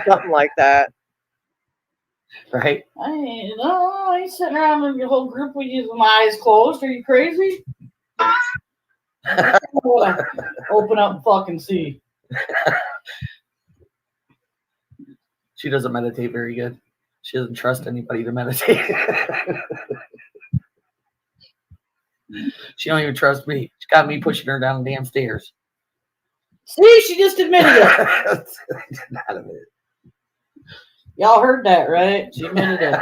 Something like that. Right? I ain't sitting around in your whole group with you with my eyes closed. Are you crazy? Open up and fucking see. She doesn't meditate very good. She doesn't trust anybody to meditate. She don't even trust me. She got me pushing her down the damn stairs. See, she just admitted it. Not a minute. Y'all heard that, right? She admitted it.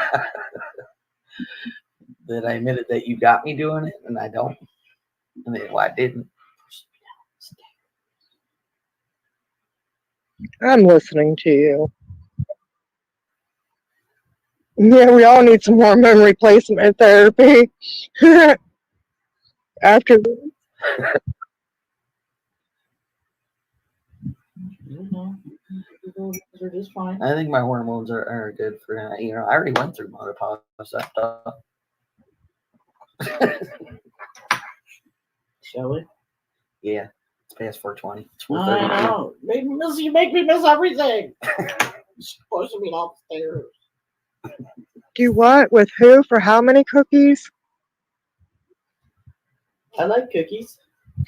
That I admitted that you got me doing it, and I don't. And then, well, I didn't. I'm listening to you. Yeah, we all need some more memory placement therapy. After They're just fine. I think my hormones are good for that. You know, I already went through menopause stuff. Shall we? Yeah, it's past 4:20. It's I 4:30. know. You make me miss everything. She's pushing me downstairs. do what? With who? For how many cookies? I like cookies.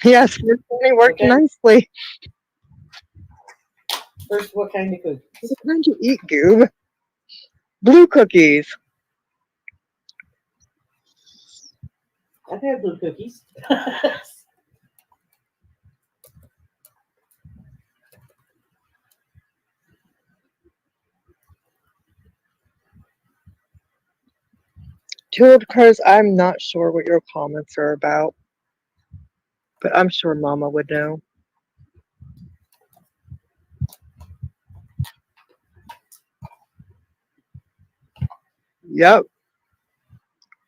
Yes, it's only worked Okay. nicely. First, what kind of cookies? What kind you eat, Goob? Blue cookies. I've had blue cookies. Two, because I'm not sure what your comments are about. But I'm sure Mama would know. Yep.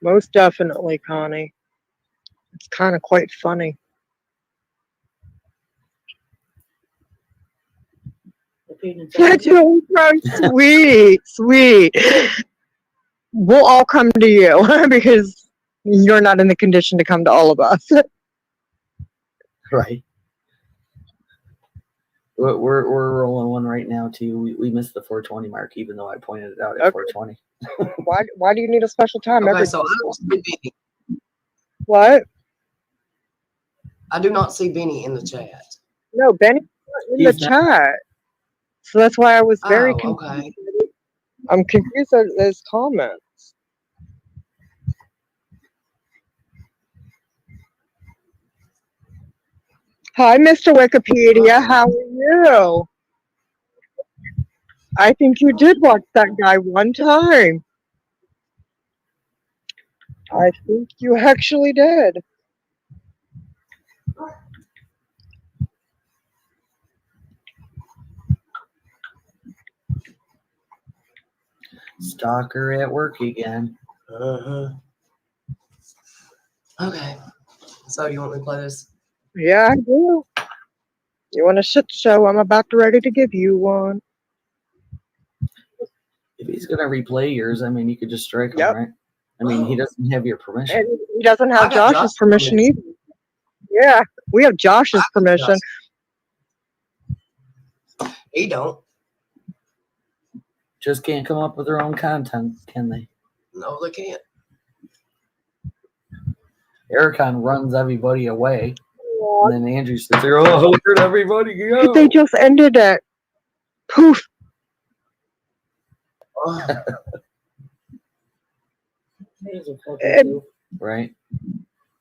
Most definitely, Connie. It's kind of quite funny. Sweet, sweet. We'll all come to you because you're not in the condition to come to all of us. Right. We're rolling one right now too. We missed the 4:20 mark, even though I pointed it out at 4:20. Why do you need a special time? Okay, so I don't see Benny. What? I do not see Benny in the chat. No, Benny's not in the chat. So that's why I was very confused. Okay. I'm confused at his comments. Hi, Mr. Wikipedia. How are you? I think you did watch that guy one time. I think you actually did. Stalker at work again. Okay. So you want me to play this? Yeah, I do. You want a shit show? I'm about to ready to give you one. If he's gonna replay yours, I mean, you could just strike him, right? I mean, he doesn't have your permission. And he doesn't have Josh's permission either. Yeah, we have Josh's permission. He don't. Just can't come up with their own content, can they? No, they can't. Ericon runs everybody away. And then Andrew sits there, oh, where'd everybody go? They just ended it. Poof. Right.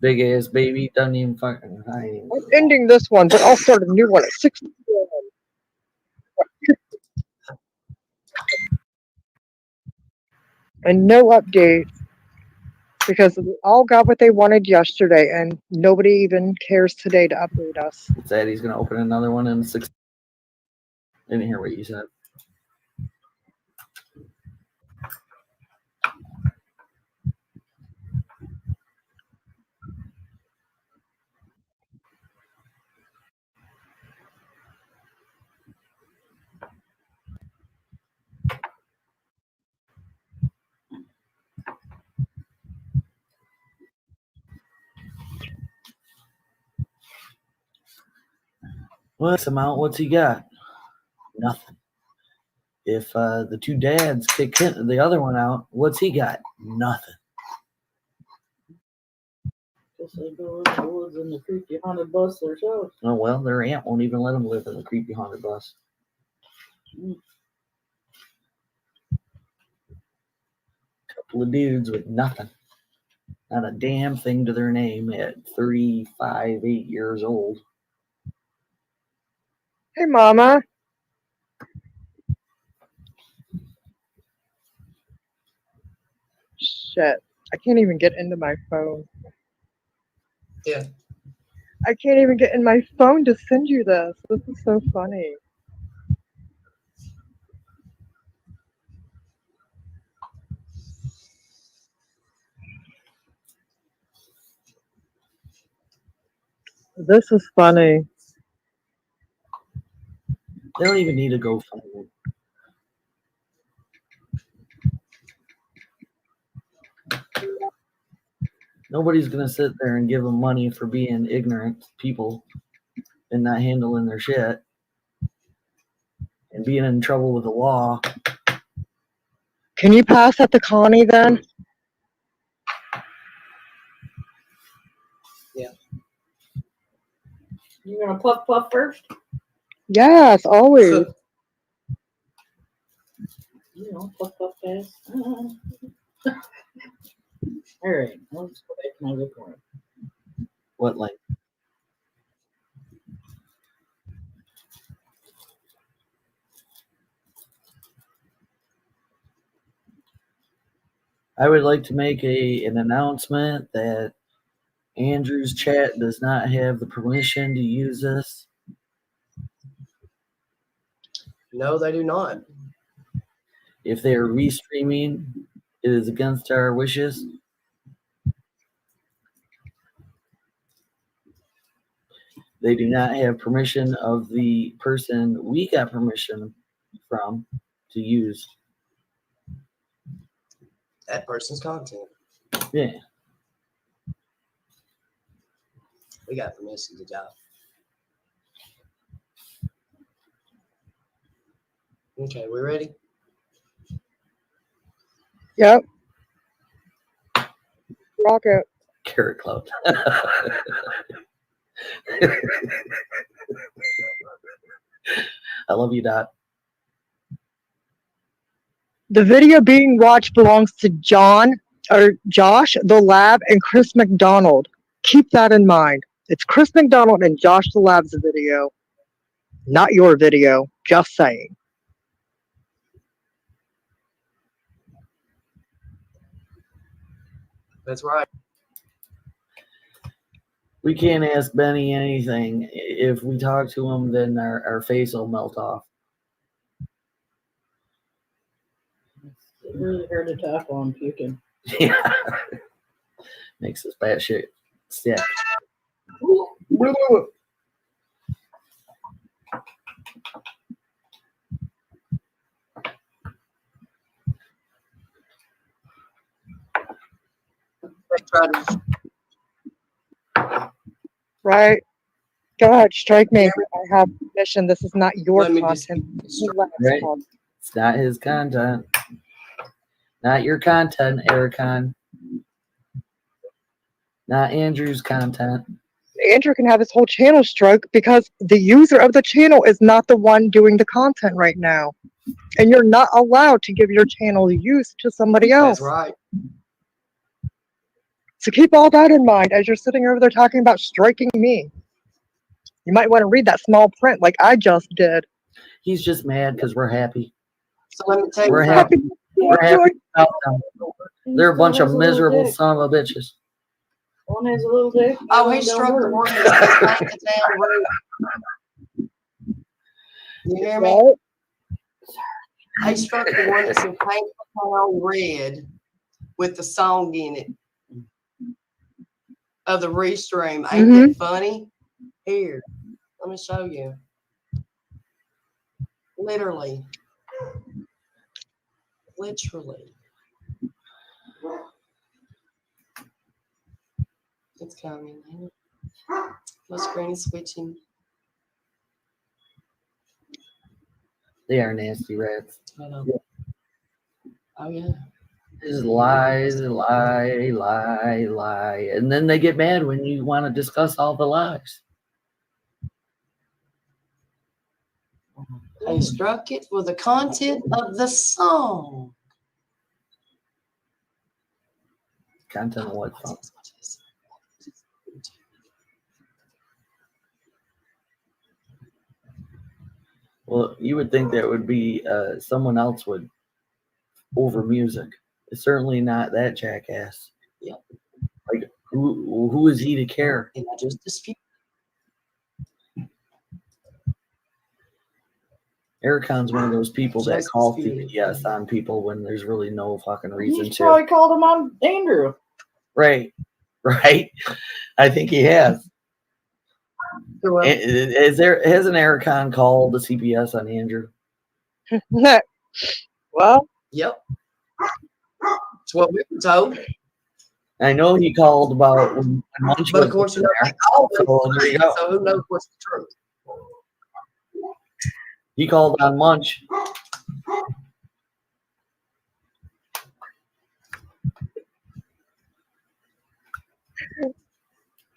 Big ass baby doesn't even fucking. I'm ending this one, but I'll start a new one at 6 p.m. And no updates because we all got what they wanted yesterday, and nobody even cares today to update us. Said he's gonna open another one in 6. Didn't hear what you said. What's him out? What's he got? Nothing. If the two dads kick the other one out, what's he got? Nothing. Guess they go in the woods in the creepy haunted bus themselves. Oh, well, their aunt won't even let them live in the creepy haunted bus. Couple of dudes with nothing. Not a damn thing to their name at 35, 8 years old. Hey, Mama. Shit. I can't even get into my phone. Yeah. I can't even get in my phone to send you this. This is so funny. This is funny. They don't even need to go find Nobody's going to sit there and give them money for being ignorant people and not handling their shit and being in trouble with the law. Can you pass that to Connie then? You gonna puff first? Yes, always. You know, puff fast. All right, I'll just go back to my report. What, like? I would like to make an announcement that Andrew's chat does not have the permission to use this. No, they do not. If they are restreaming, it is against our wishes. They do not have permission of the person we got permission from to use. That person's content. Yeah. We got permission to job. Okay, we ready? Yep. Rocket. Carrot Cloud. I love you, Dot. The video being watched belongs to Josh, the Lab, and Chris McDonald. Keep that in mind. It's Chris McDonald and Josh the Lab's video, not your video. Just saying. That's right. We can't ask Benny anything. If we talk to him, then our face will melt off. It's really hard to talk while I'm puking. Yeah. Makes us bad shit sick. Let's try to Right? Go ahead, strike me. I have permission. This is not your Let me just- content. This is the Lab's Right. content. It's not his content. Not your content, Ericon. Not Andrew's content. Andrew can have his whole channel struck because the user of the channel is not the one doing the content right now. And you're not allowed to give your channel use to somebody else. That's right. So keep all that in mind as you're sitting over there talking about striking me. You might want to read that small print like I just did. He's just mad because we're happy. So let me tell We're you happy. something. We're happy about them. He They're a still bunch of has a little miserable dick. son of a bitches. One has a little dick. the Oh, other he don't struck the work. one that painted down red. You hear me? Right? He struck the one that's in paint on red with the song in it of the restream. Ain't that funny? Here, let me show you. Literally. It's coming. My screen is switching. They are nasty rats. I know. Oh yeah. Just lie, lie, lie, lie. And then they get mad when you want to discuss all the lies. I struck it for the content of the song. Content of what song? Well, you would think that would be someone else would over music. It's certainly not that jackass. Yep. Like who is he to care? And I just dispute. Ericon's one of those people that Just call disputed. CPS on people when there's really no fucking reason He's to. probably called him on Andrew. Right. Right. I think he has. Well, Has an Ericon called the CPS on Andrew? Well, yep. That's what we were told. I know he called about when Munch But was of course, you know, there. like all So there you go. so who knows what's the truth? He called on Munch.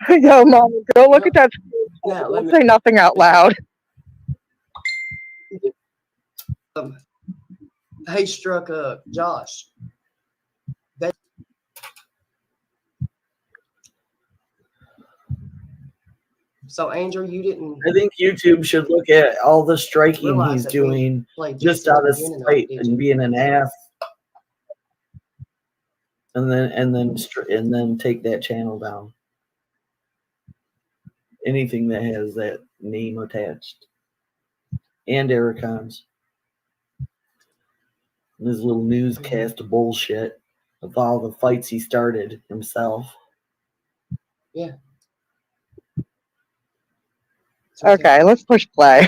yo, mom, go look at that. Now, let Don't me, say nothing out loud. he struck Josh. So, Andrew, you didn't I think YouTube should look at all the striking Realize he's that doing play just Jason out of at the beginning of it, spite did and you? being an ass, and then take that channel down. Anything that has that name attached, and Ericon's. This little newscast bullshit of all the fights he started himself. Okay, let's push play.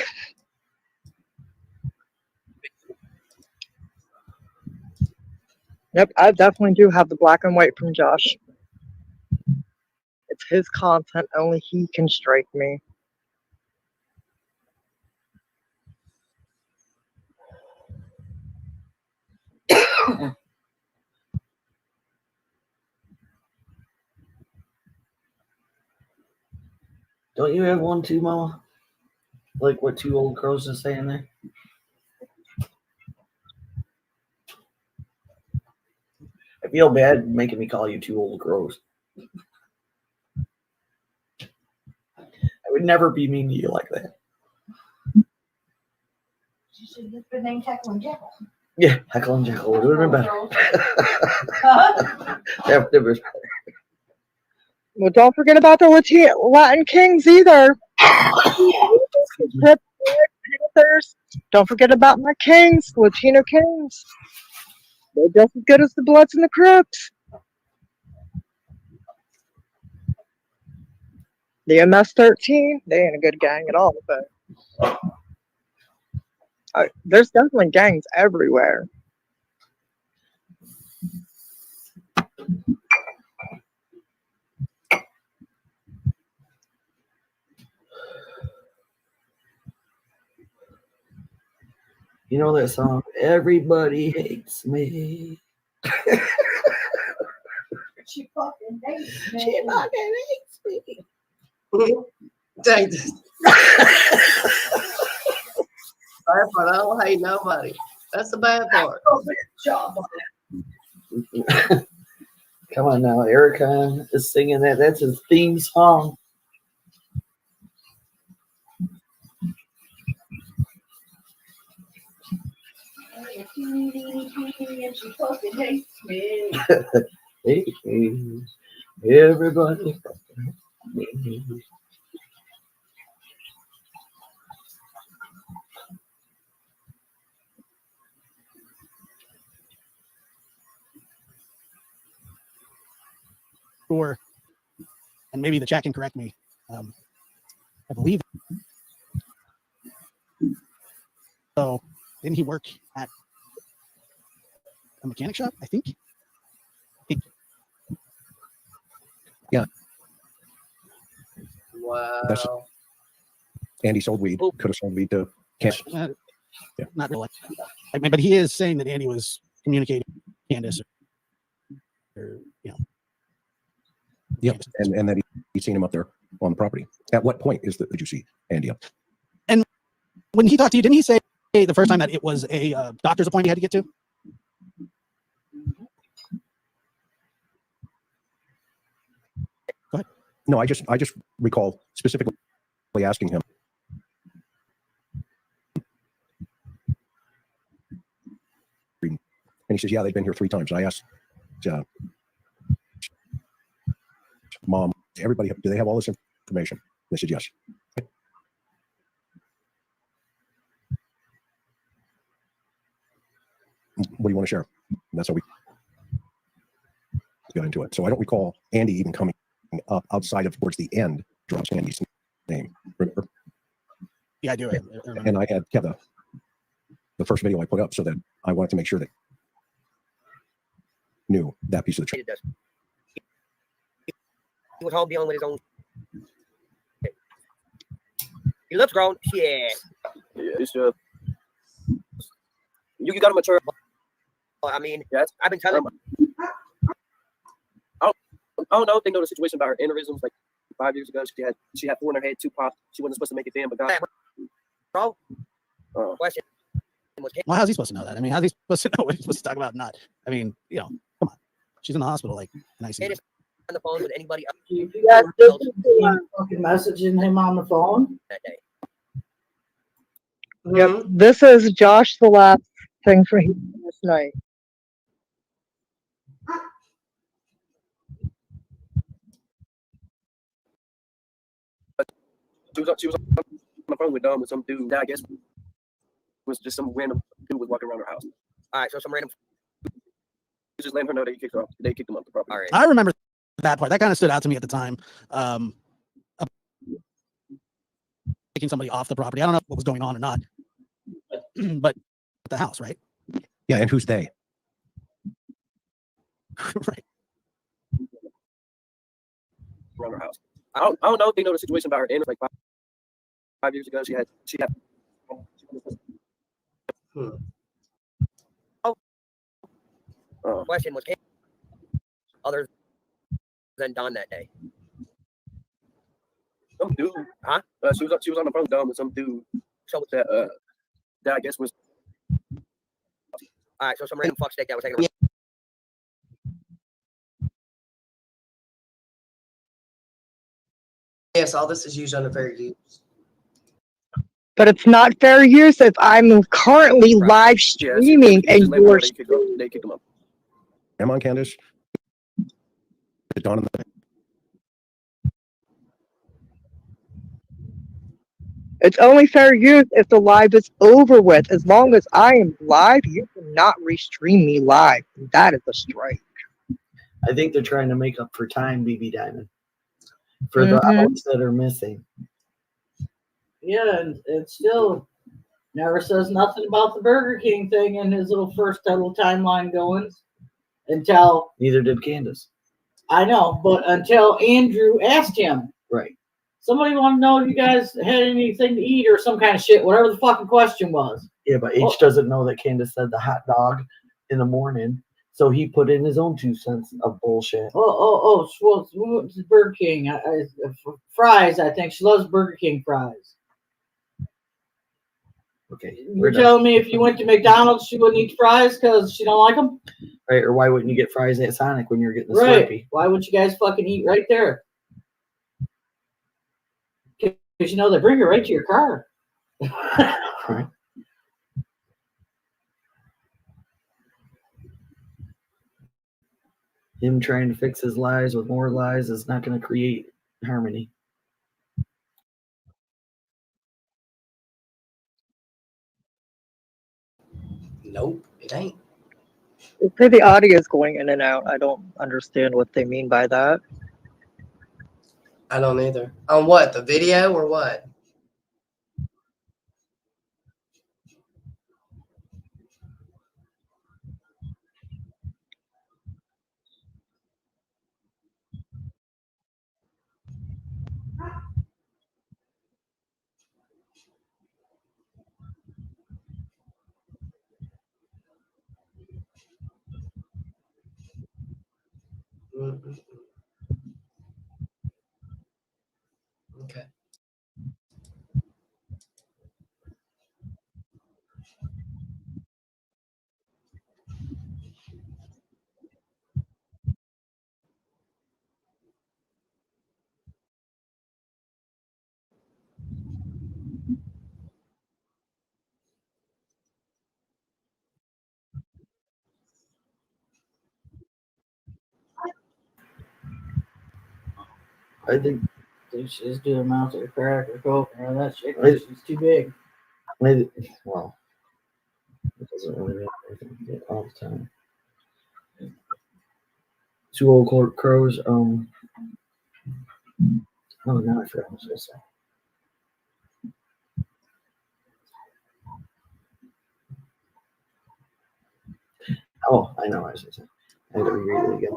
Yep, I definitely do have the black and white from Josh. It's his content, only he can strike me. Don't you have one too, Mama? Like what Two Old Crows is saying there? I feel bad making me call you Two Old Crows. I would never be mean to you like that. You should have been named Heckle and Jekyll. Yeah, Heckle and Jekyll would have been better. Huh? That was Well, don't forget about the Latin Kings either. Panthers. Don't forget about my Kings, Latino Kings. They're just as good as the Bloods and the Crips. The MS-13, they ain't a good gang at all, but there's definitely gangs everywhere. You know that song, Everybody Hates Me. She fucking hates me. She fucking hates me. Dang this. Bad part, I don't hate nobody. That's the bad part. Job. Come on now, Ericon is singing that. That's his theme song. And she fucking hates me. Hey, everybody. Sure, and maybe the chat can correct me. I believe so. Didn't he work at a mechanic shop? I think. Wow. Andy sold weed. Could have sold weed to Camp. Not real life. I mean, but he is saying that Andy was communicating with Candace, or Yep, and that he's seen him up there on the property. At what point did you see Andy up? When he talked to you, didn't he say the first time that it was a doctor's appointment he had to get to? Go ahead. No, I just recall specifically asking him. And he says, yeah, they've been here 3 times. I asked Mom, everybody, do they have all this information? They said, yes. What do you want to share? And that's how we got into it. So I don't recall Andy even coming up outside of towards the end, drops Andy's name. Remember? Yeah, I do. And I had kept the first video I put up so that I wanted to make sure that knew that piece of the truth. He was home dealing with his own. He looks grown. Shit. Yeah, it's you gotta mature. I mean, Yes. I've been telling. I don't know if they know the situation about her aneurysms. Like 5 years ago, she had 4 in her head, 2 popped. She wasn't supposed to make it then, but God. Bro, Uh, question was, Well, how's he supposed to know that? I mean, how's he supposed to know what he's supposed to talk about? Not. I mean, come on. She's in the hospital, like, nice. It is on the phone with anybody else You guys fucking messaging him on the phone. that day. Yep. This is Josh the last thing for him this night. she was on the phone with some dude that I guess was just some random dude was walking around her house. All right, so some random. Just letting her know that he kicked her off. They kicked him off the property. All right. I remember that part. That kind of stood out to me at the time. Taking somebody off the property. I don't know what was going on or not, but at the house, right? Yeah, and who's they? Right. Around her house. I don't know if they know the situation about her. And like 5 years ago, she had. Question was, other than Don that day. Some dude, Huh? She was on the phone with some dude. So that I guess was. all right, so some random fuckstick that was taking. Yes, all this is used under fair use. But it's not fair use if I'm currently Right. live streaming and you're. They kicked him up. Am on Candace? Is Dawn in the It's only fair use if the live is over with. As long as I am live, you cannot restream me live. That is a strike. I think they're trying to make up for time, BB Diamond, for the Mhm. hours that are missing. Yeah, and it still never says nothing about the Burger King thing in his little first little timeline goings until Neither did Candace. I know, but until Andrew asked him. Right. Somebody want to know if you guys had anything to eat or some kind of shit, whatever the fucking question was. Yeah, but H Well- doesn't know that Candace said the hot dog in the morning, so he put in his own 2 cents of bullshit. Well, we went to Burger King. Fries, I think. She loves Burger King fries. Okay, we're You're done. telling me if you went to McDonald's, she wouldn't eat fries because she don't like them? Right? Or why wouldn't you get fries at Sonic when you're getting the Right. Slurpee? Why would you guys fucking eat right there? Because they bring it right to your car. Right. Him trying to fix his lies with more lies is not going to create harmony. Nope, it ain't. They say the audio is going in and out. I don't understand what they mean by that. I don't either. On what? The video or what? Mm-mm. Okay. I think They should just do a mouth or crack or coke or that shit. Right. She's too big. maybe well, it doesn't really happen all the time. Two old crows. Oh, now I forgot what I was gonna say. Oh, I know what I was gonna say. I gotta reread it again.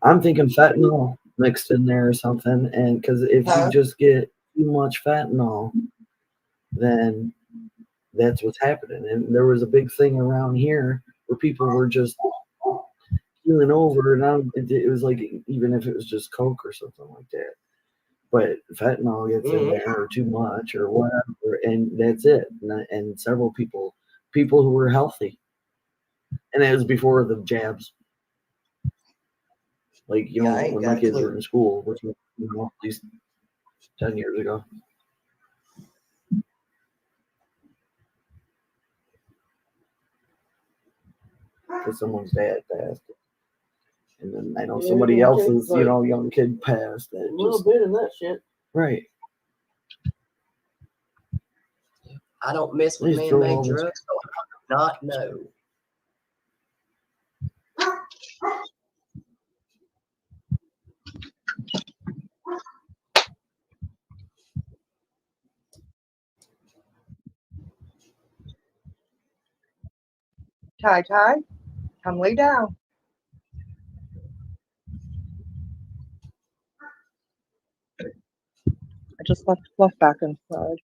I'm thinking fentanyl mixed in there or something, and because if you Huh? just get too much fentanyl, then that's what's happening. And there was a big thing around here where people were just keeling over, and it was like even if it was just coke or something like that. But fentanyl gets in there or too much or whatever, and that's it. And several people who were healthy, and it was before the jabs. Like Yeah, I ain't when got my a kids clue. were in school, which was at least 10 years ago. Because someone's dad passed, and then I know Yeah, somebody everyone takes, else's like, young kid passed. A That little just bit of that shit. right. I don't mess with Please throw man-made all this. drugs, so I do not know. Ty, come lay down. I just left Fluff back inside.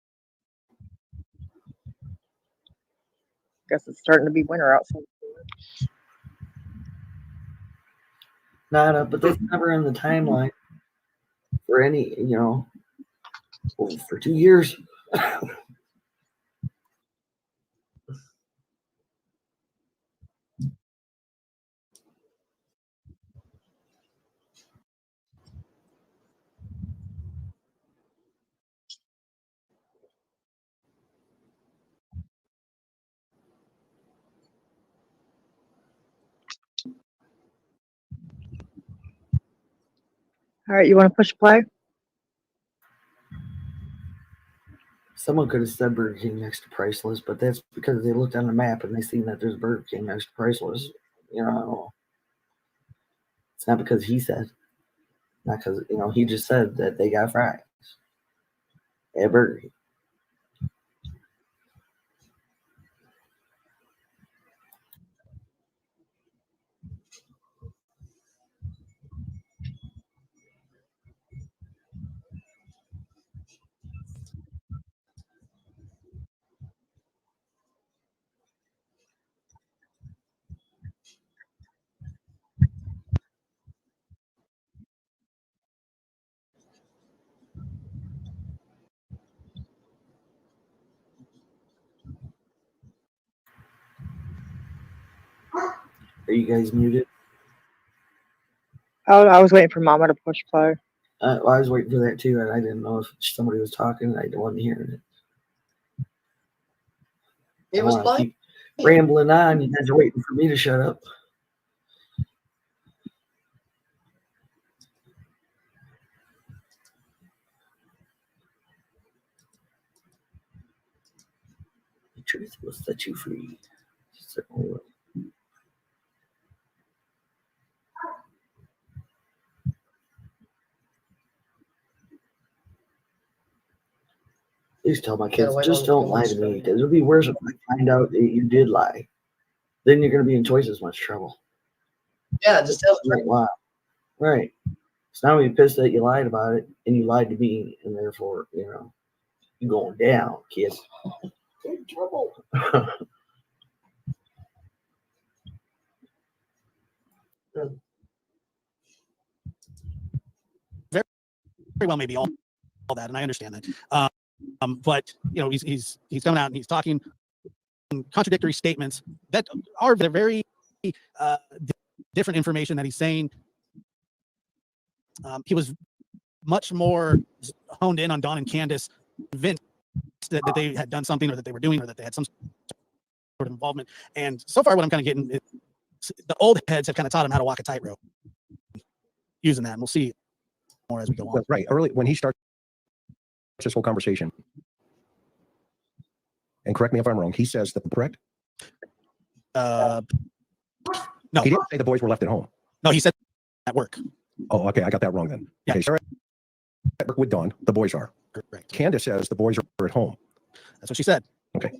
Guess it's starting to be winter outside. But that's never in the timeline for any, for 2 years. All right, you want to push play? Someone could have said Burger King next to Priceless, but that's because they looked on the map and they seen that there's Burger King next to Priceless. It's not because he said, not because he just said that they got fries at Burger King. Are you guys muted? Oh, I was waiting for Mama to push play. I was waiting for that too, and I didn't know if somebody was talking. I wasn't hearing it. It was I wanna playing. keep rambling on. You guys are waiting for me to shut up. The truth will set you free. Certainly will. Please tell my kids, wait just on don't the lie to screen. me, because it'll be worse if I find out that you did lie. Then you're going to be in twice as much trouble. Yeah, just tell the Don't truth. lie. Right. So now I'm pissed that you lied about it, and you lied to me, and therefore, you're going down, kid. In trouble. well may be all that, and I understand that. But you know, he's coming out and he's talking contradictory statements that are very different information that he's saying. He was much more honed in on Dawn and Candace, convinced that they had done something, or that they were doing, or that they had some sort of involvement. And so far, what I'm kind of getting is the old heads have kind of taught him how to walk a tightrope using that, and we'll see more as we go on. Well, right. Early when he starts this whole conversation, and correct me if I'm wrong, he says that, correct? No, He didn't say the boys were left at home. no, he said at work. Oh, okay. I got that wrong then. Yeah. Okay. Sarah at work with Dawn, the boys are. Correct. Candace says the boys are at home. That's what she said. I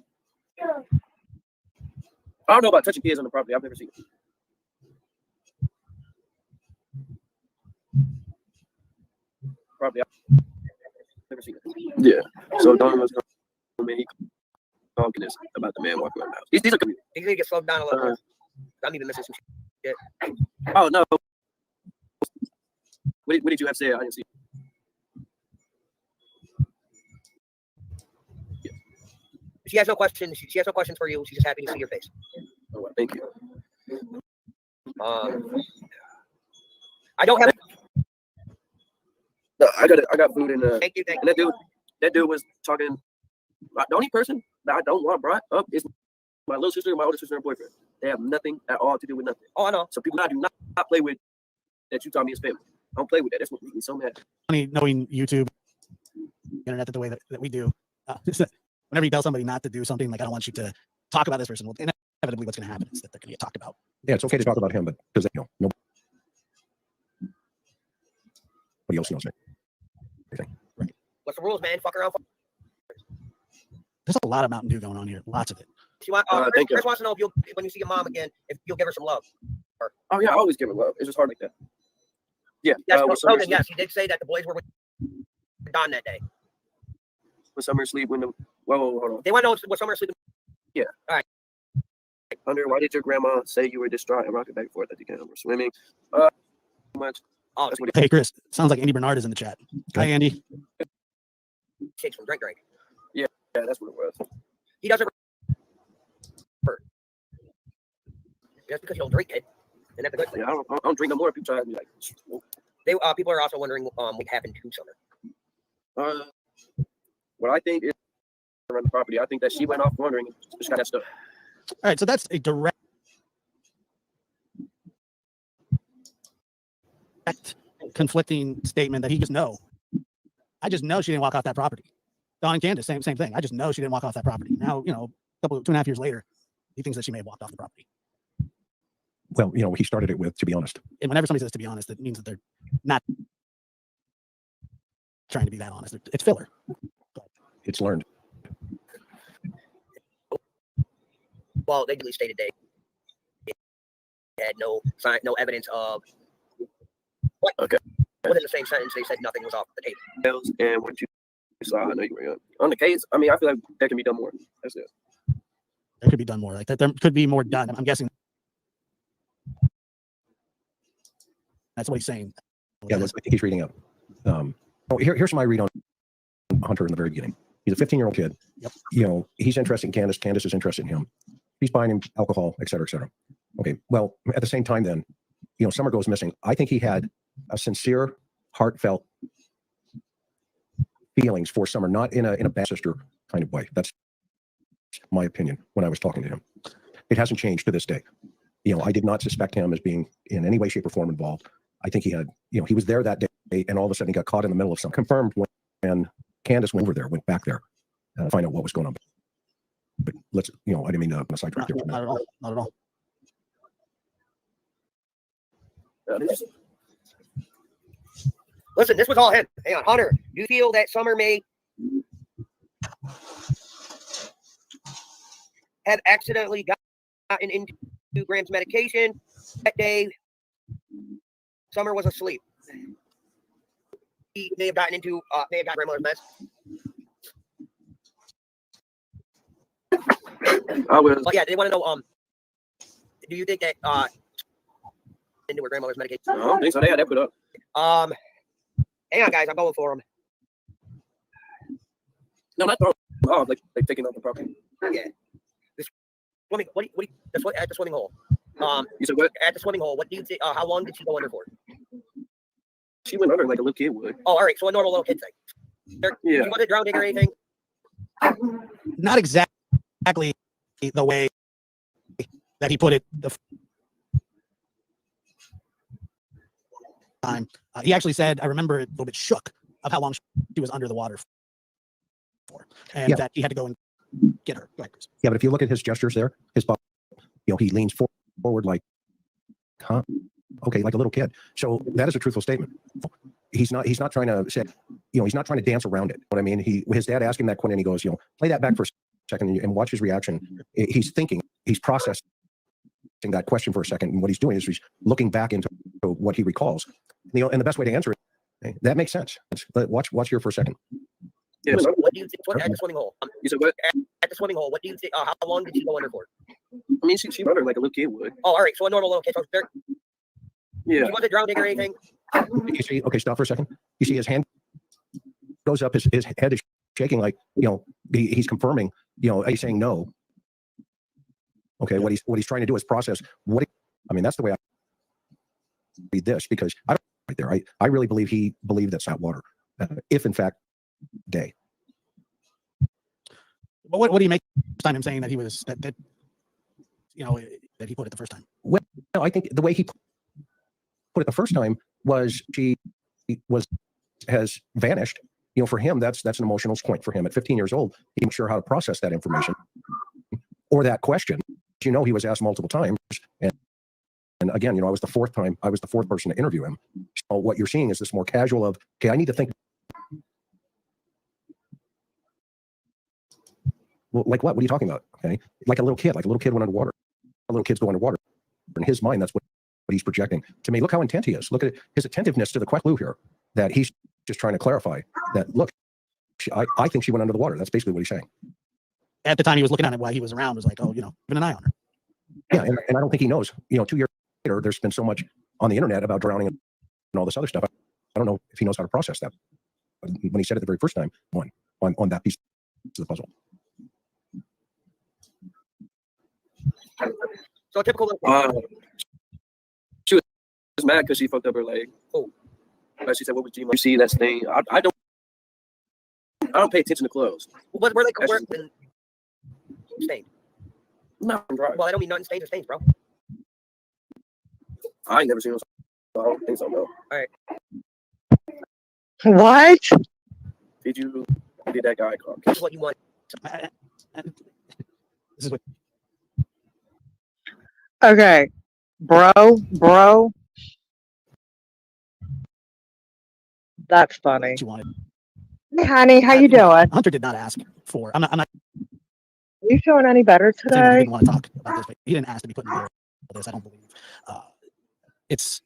don't know about touching kids on the property. I've never seen it. Probably I've never seen it. Yeah. So Don was man, he talking this about the man walking around the house. These are You need to get slowed down a little bit. I'm even missing some shit. oh no. What did you have to say? I didn't see. She has no questions. She has no questions for you. She's just happy to see your face. Oh, well, thank you. I don't have. No, I got food and Thank you. Thank and you. that dude was talking. The only person that I don't want brought up is my little sister and my older sister and boyfriend. They have nothing at all to do with nothing. Oh, I know. So people I do not play with that you taught me as family. I don't play with that. That's what makes me so mad. Funny knowing YouTube, internet the way that we do. Whenever you tell somebody not to do something, like I don't want you to talk about this person, well, inevitably what's going to happen is that they're going to get talked about. Yeah, it's okay to talk about him, but because nobody else knows it. What's the rules, man? Fuck around. There's a lot of Mountain Dew going on here, lots of it. She want, Thank you. Chris wants to know if you'll, when you see your mom again, if you'll give her some love. Oh yeah, I always give her love. It's just hard like that. Yeah. Yes, when Summer Logan, yes, he did say that the boys were with Don that day. when Summer sleep, when the whoa, hold on. They want to know what Summer sleeping. Hunter, why did your grandma say you were distraught and rocking back and forth at the camera swimming? Much. Oh, That's what Hey, Chris, sounds like Andy Bernard is in the chat. Hi, Andy. shakes from drink. Yeah, that's what it was. He doesn't. Just because you don't drink it, and that's a good thing. Yeah, I don't drink no more. People try to be like, They people are also wondering what happened to Summer. what I think is around the property. I think that she went off wandering and just got that stuff. All right, so that's a direct conflicting statement that he just know. I just know she didn't walk off that property. Dawn and Candace, same thing. I just know she didn't walk off that property. Now, 2.5 years later, he thinks that she may have walked off the property. Well, he started it with, to be honest. And whenever somebody says to be honest, it means that they're not trying to be that honest. It's filler. It's learned. Well, they really stated they had no sign, no evidence of. What? Okay. Within the same sentence, they said nothing was off the table. And what you saw, I know you were young. On the case, I mean, I feel like that can be done more. That's it. There could be done more. Like that, there could be more done. I'm guessing that's what he's saying. Yeah, I think he's reading up. Here's my read on Hunter in the very beginning. He's a 15-year-old kid. Yep. He's interested in Candace. Candace is interested in him. He's buying him alcohol, et cetera, et cetera. Okay. Well, at the same time, then, Summer goes missing. I think he had a sincere, heartfelt feelings for Summer, not in a bad sister kind of way. That's my opinion when I was talking to him. It hasn't changed to this day. I did not suspect him as being in any way, shape, or form involved. I think he had, he was there that day, and all of a sudden he got caught in the middle of something. Confirmed when Candace went back there, to find out what was going on. But let's, I didn't mean to sidetrack there. Not at all. Not at all. Listen, this was all him. Hang on, Hunter. Do you feel that Summer may have accidentally gotten into Graham's medication that day? Summer was asleep. He may have gotten grandmother's meds. I was. But yeah, they want to know. Do you think that into her grandmother's medication? I don't think so. They had that put up. Hang on, guys. I'm going for him. No, not throwing off, like taking off the property. Yeah. Swimming. At the swimming hole. You said what? At the swimming hole. What do you think? How long did she go under for? She went under like a little kid would. Oh, all right. So a normal little kid thing. Yeah. She wasn't drowning or anything. Not exactly the way that he put it the time. He actually said, I remember it a little bit shook of how long she was under the water for, and Yeah. that he had to go and get her. Go ahead, Chris. Yeah, but if you look at his gestures there, his body, he leans forward like, huh? Okay, like a little kid. So that is a truthful statement. He's not trying to say, he's not trying to dance around it. What I mean, his dad asked him that question, and he goes, play that back for a second and watch his reaction. He's thinking, he's processing that question for a second, and what he's doing is he's looking back into what he recalls. And the best way to answer it, that makes sense. But watch here for a second. Yeah. So, What do you think? At the swimming hole. you said what? At the swimming hole. What do you think? How long did she go under for? I mean, she went under like a little kid would. Oh, all right. So a normal little kid. So Yeah. she wasn't drowning or anything. You see, okay, stop for a second. You see his hand goes up, his head is shaking like, he's confirming, he's saying no. Okay, what he's trying to do is process that's the way I read this, because I don't right there. I really believe he believed that's not water. If in fact day. But what do you make of him saying that he was that he put it the first time? Well, I think the way he put it the first time was has vanished. For him, that's an emotional point for him. At 15 years old, he wasn't sure how to process that information or that question. He was asked multiple times, and again, I was the fourth person to interview him. So what you're seeing is this more casual of, okay, I need to think. Well, like what? What are you talking about? Okay, like a little kid went underwater. A little kids go underwater. In his mind, that's what he's projecting. To me, look how intent he is. Look at his attentiveness to the question here. That he's just trying to clarify that. Look, I think she went under the water. That's basically what he's saying. At the time he was looking at it while he was around, was like, oh, keeping an eye on her. Yeah, and I don't think he knows. 2 years later, there's been so much on the internet about drowning and all this other stuff. I don't know if he knows how to process that. When he said it the very first time, on that piece of the puzzle. So a typical. She was mad because she fucked up her leg. Oh. Like she said, "What was G-Mo? You see that stain? I don't pay attention to clothes. Where stained? No, I'm dry. Well, I don't mean nothing stains or stains, bro. I ain't never seen them. So I don't think so. No. What? Did that guy call? This is what you want. This is what Okay, bro. That's funny. you wanted. Hey, honey, how you doing? Hunter did not ask for. I'm not Are you feeling any better saying that he today? didn't want to talk about this, but he didn't ask to be put in there for this. I don't believe. It's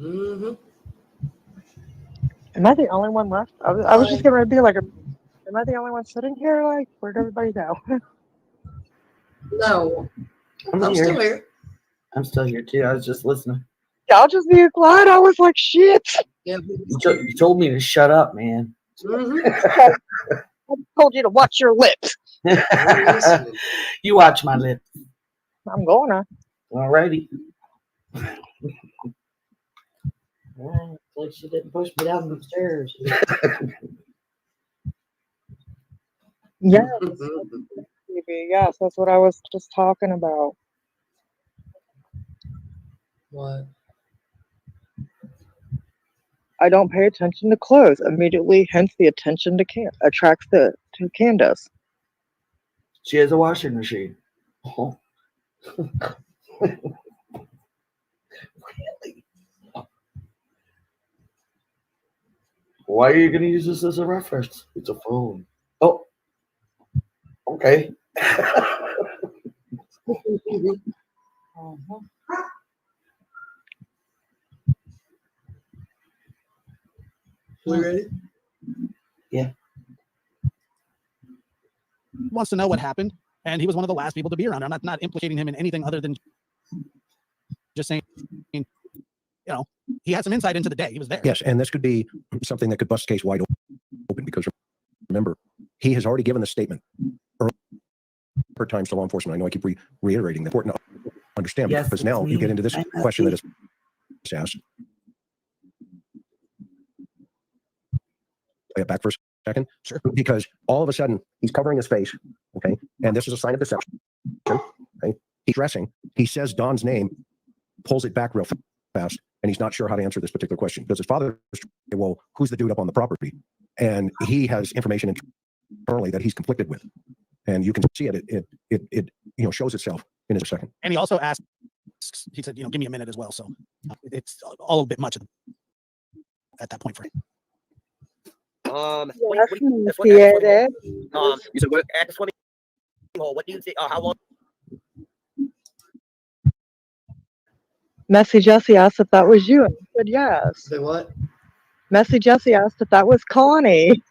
Mm-hmm. Am I the only one left? I was just getting ready to be like, am I the only one sitting here? Like, where'd everybody go? No, I'm I'm here. still here. I'm still here too. I was just listening. Y'all just be quiet. I was like, shit. Yeah. You told me to shut up, man. Mm-hmm. I told you to watch your lips. You watch my lips. I'm going to. Alrighty. Well, it's like she didn't push me down the stairs. Yes, yes, that's what I was just talking about. What? I don't pay attention to clothes immediately, hence the attention to attracts to Candace. She has a washing machine. Oh. Really? Why are you going to use this as a reference? It's a phone. Oh. Okay. We ready? Yeah. wants to know what happened, and he was one of the last people to be around. I'm not implicating him in anything other than just saying, you know, he had some insight into the day. He was there. Yes, and this could be something that could bust the case wide open because remember, he has already given the statement earlier times to law enforcement. I know I keep reiterating the important to understand Yes, because it's now you me. get into this I'm question that happy. is asked. Play it back for a second. Sure. Because all of a sudden he's covering his face. Okay. And this is a sign of deception. Okay. He's dressing. He says Don's name, pulls it back real fast, and he's not sure how to answer this particular question because his father is, well, who's the dude up on the property? And he has information internally that he's conflicted with. And you can see it. It shows itself in a second. And he also asked, he said, give me a minute as well. So it's all a bit much at that point for him. What do you, You said what? at the swimming hole, what do you think? How long? Messy Jesse asked if that was you, and I said yes. Say what? Messy Jesse asked if that was Connie.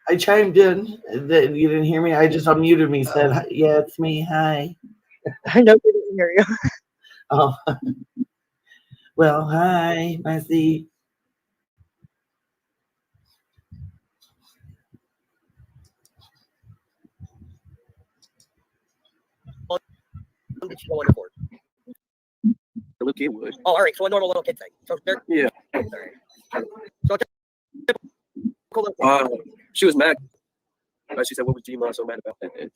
I chimed in. You didn't hear me. I just unmuted me. Said, "Hi- yeah, it's me. Hi." I know we didn't hear you. Oh, well, hi, Messy. Did she go on the board? The little kid would. Oh, all right. So a normal little kid thing. So they're Yeah. all right. So it's a typical little kid. She was mad. She said, "What was G-Mon so mad about that?" And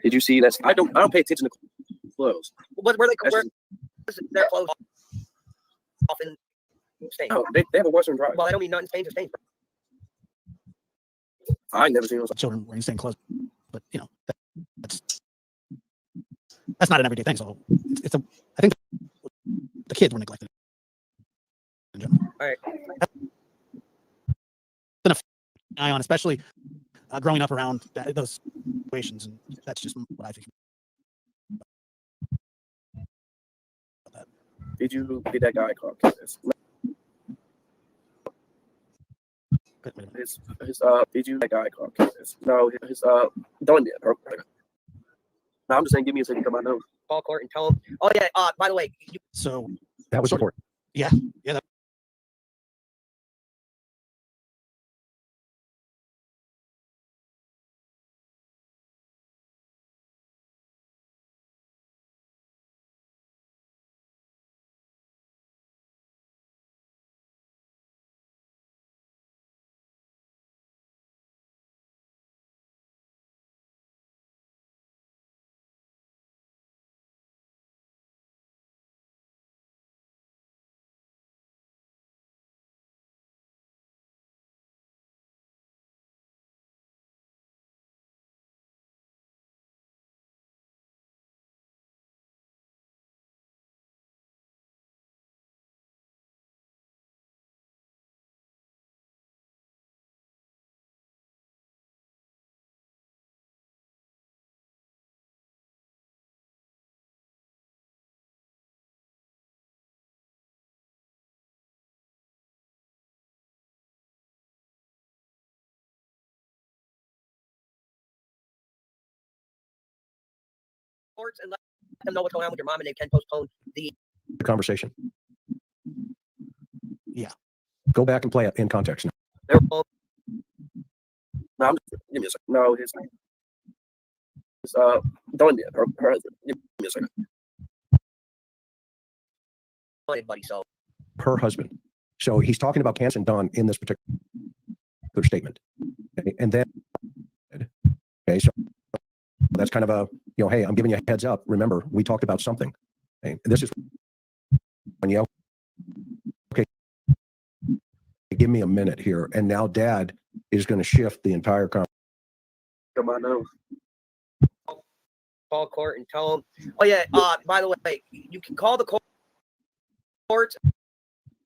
did you see that? I don't pay attention to clothes. Where they That's where just- their clothes often stained. Oh, they have a washer and dryer. Well, I don't mean nothing stains or stains. I never seen those. Children wearing same clothes, but that's not an everyday thing. So I think the kids were neglected. In general. All right. Eye on, especially growing up around those situations, and that's just what I think. Did you get that guy caught? Did you that guy caught? No, Don did. No, I'm just saying, give me a second to come out nose. Call court and tell them. Oh yeah. By the way, So That was Sort of. important. yeah, that, courts and let them know what's going on with your mom, and they can postpone the Conversation. Yeah. Go back and play it in context now. their phone. No, give me a second. No, his Don did. Her husband. Give me a second. Buddy. So Her husband. So he's talking about Candace and Don in this particular statement. Okay? And then, okay, so that's kind of a, hey, I'm giving you a heads up. Remember, we talked about something. Okay? This is when you, okay, give me a minute here. And now Dad is going to shift the entire conversation. Come on nose. call court and tell them. Oh yeah. By the way, you can call the court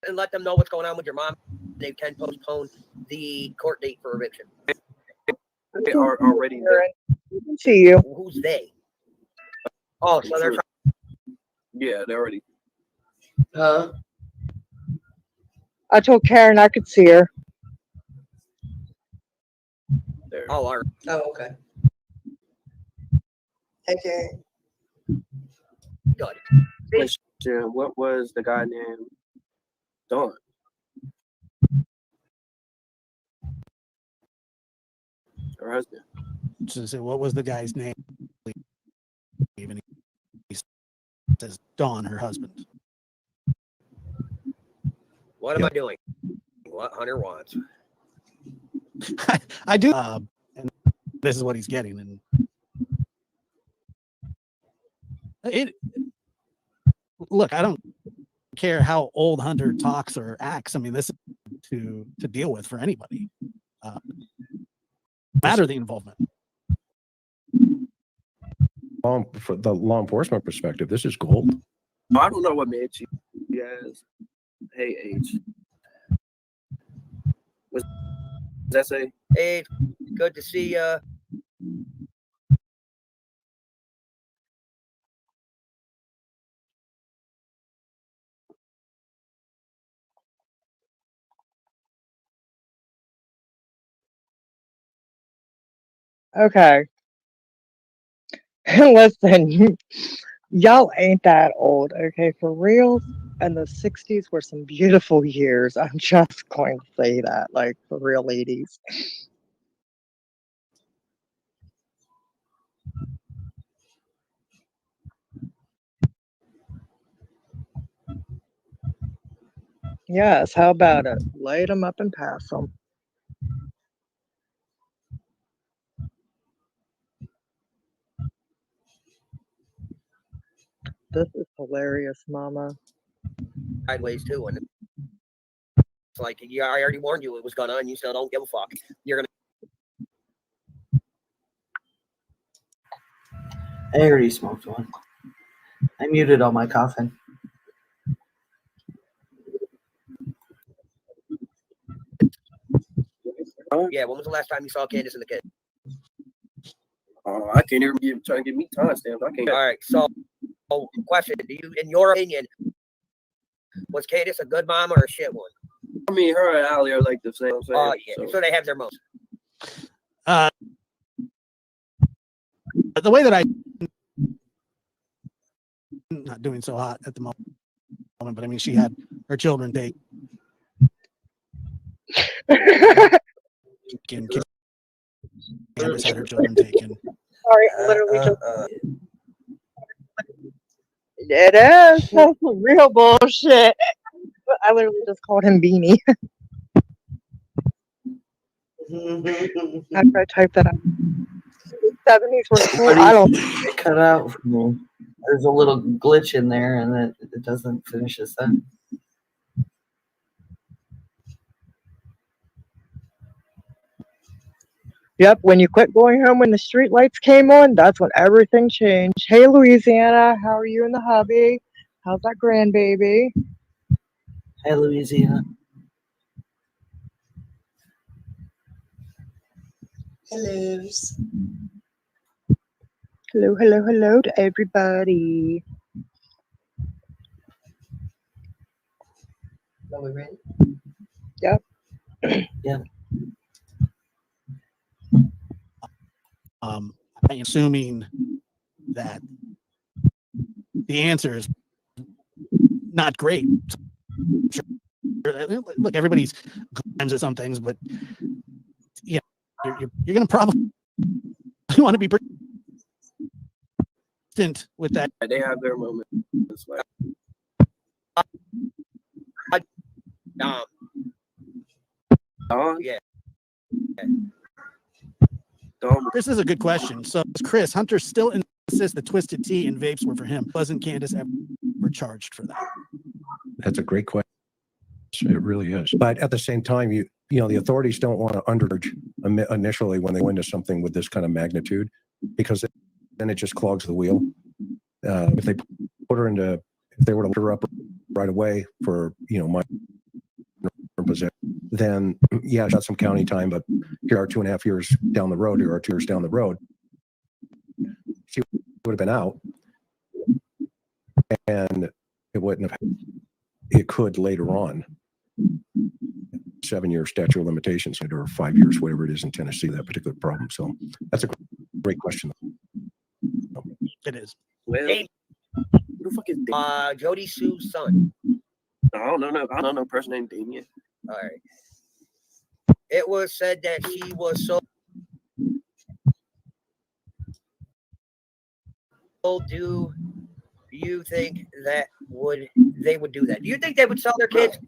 and let them know what's going on with your mom. They can postpone the court date for eviction. They are already there. We can see you. Who's they? Oh, so they're Yeah, they're already. Huh? I told Karen I could see her. There. all right. Oh, okay. Okay. Good. Question: what was the guy named Don? Her husband. So say, what was the guy's name? Even he says Dawn, her husband. What am I doing? What Hunter wants. I do, and this is what he's getting. And it, look, I don't care how old Hunter talks or acts. I mean, this is to deal with for anybody. Matter the involvement. For the law enforcement perspective, this is gold. I don't know what made you guys. Hey, H. What does that say? Hey, good to see ya. Okay. Listen, y'all ain't that old, okay? For real. And the 60s were some beautiful years. I'm just going to say that, like, for real, ladies. Yes, how about it? Light them up and pass them. This is hilarious, Mama. Sideways too, and it's like, yeah, I already warned you it was gonna, and you still don't give a fuck. You're gonna. I already smoked one. I muted all my coughing. Yeah, when was the last time you saw Candace and the kid? I can't even trying to give me timestamps. I can't. All right, so question: do you, in your opinion, was Candace a good mom or a shit one? I mean, her and Allie are like the same. Yeah, so they have their moments. But the way that I'm not doing so hot at the moment, but I mean, she had her children take. Candace had her children taken. Sorry, I literally just. It is. That's some real bullshit. I literally just called him Beanie. After I typed that out. 70s were cool. I don't. It cut out for me. There's a little glitch in there, and it doesn't finish a sentence. Yep, when you quit going home when the street lights came on, that's when everything changed. Hey, Louisiana, how are you and the hubby? How's that grandbaby? Hey, Louisiana. Hellos. Hello, hello, hello to everybody. Are we ready? Yep. Yeah. I'm assuming that the answer is not great. Look, everybody's claims at some things, but yeah, you're going to probably want to be persistent with that. They have their moments. Like, Don? Yeah. Don. This is a good question. So, Chris, Hunter still insists the Twisted Tea and vapes were for him. Wasn't Candace ever charged for that? That's a great question. It really is. But at the same time, you know, the authorities don't want to undercharge initially when they go into something with this kind of magnitude, because then it just clogs the wheel. If they put her into, if they were to put her up right away for, you know, my position, then yeah, got some county time, but here are 2.5 years down the road, here are 2 years down the road, she would have been out, and it wouldn't have, it could later on, 7-year statute of limitations or 5 years, whatever it is in Tennessee, that particular problem. So that's a great question. It is. Well, Hey, who the fuck is Damien? Jody Sue's son. I don't know. I don't know a person named Damien. All right. It was said that she was so. Do you think that they would do that? Do you think they would sell their kids?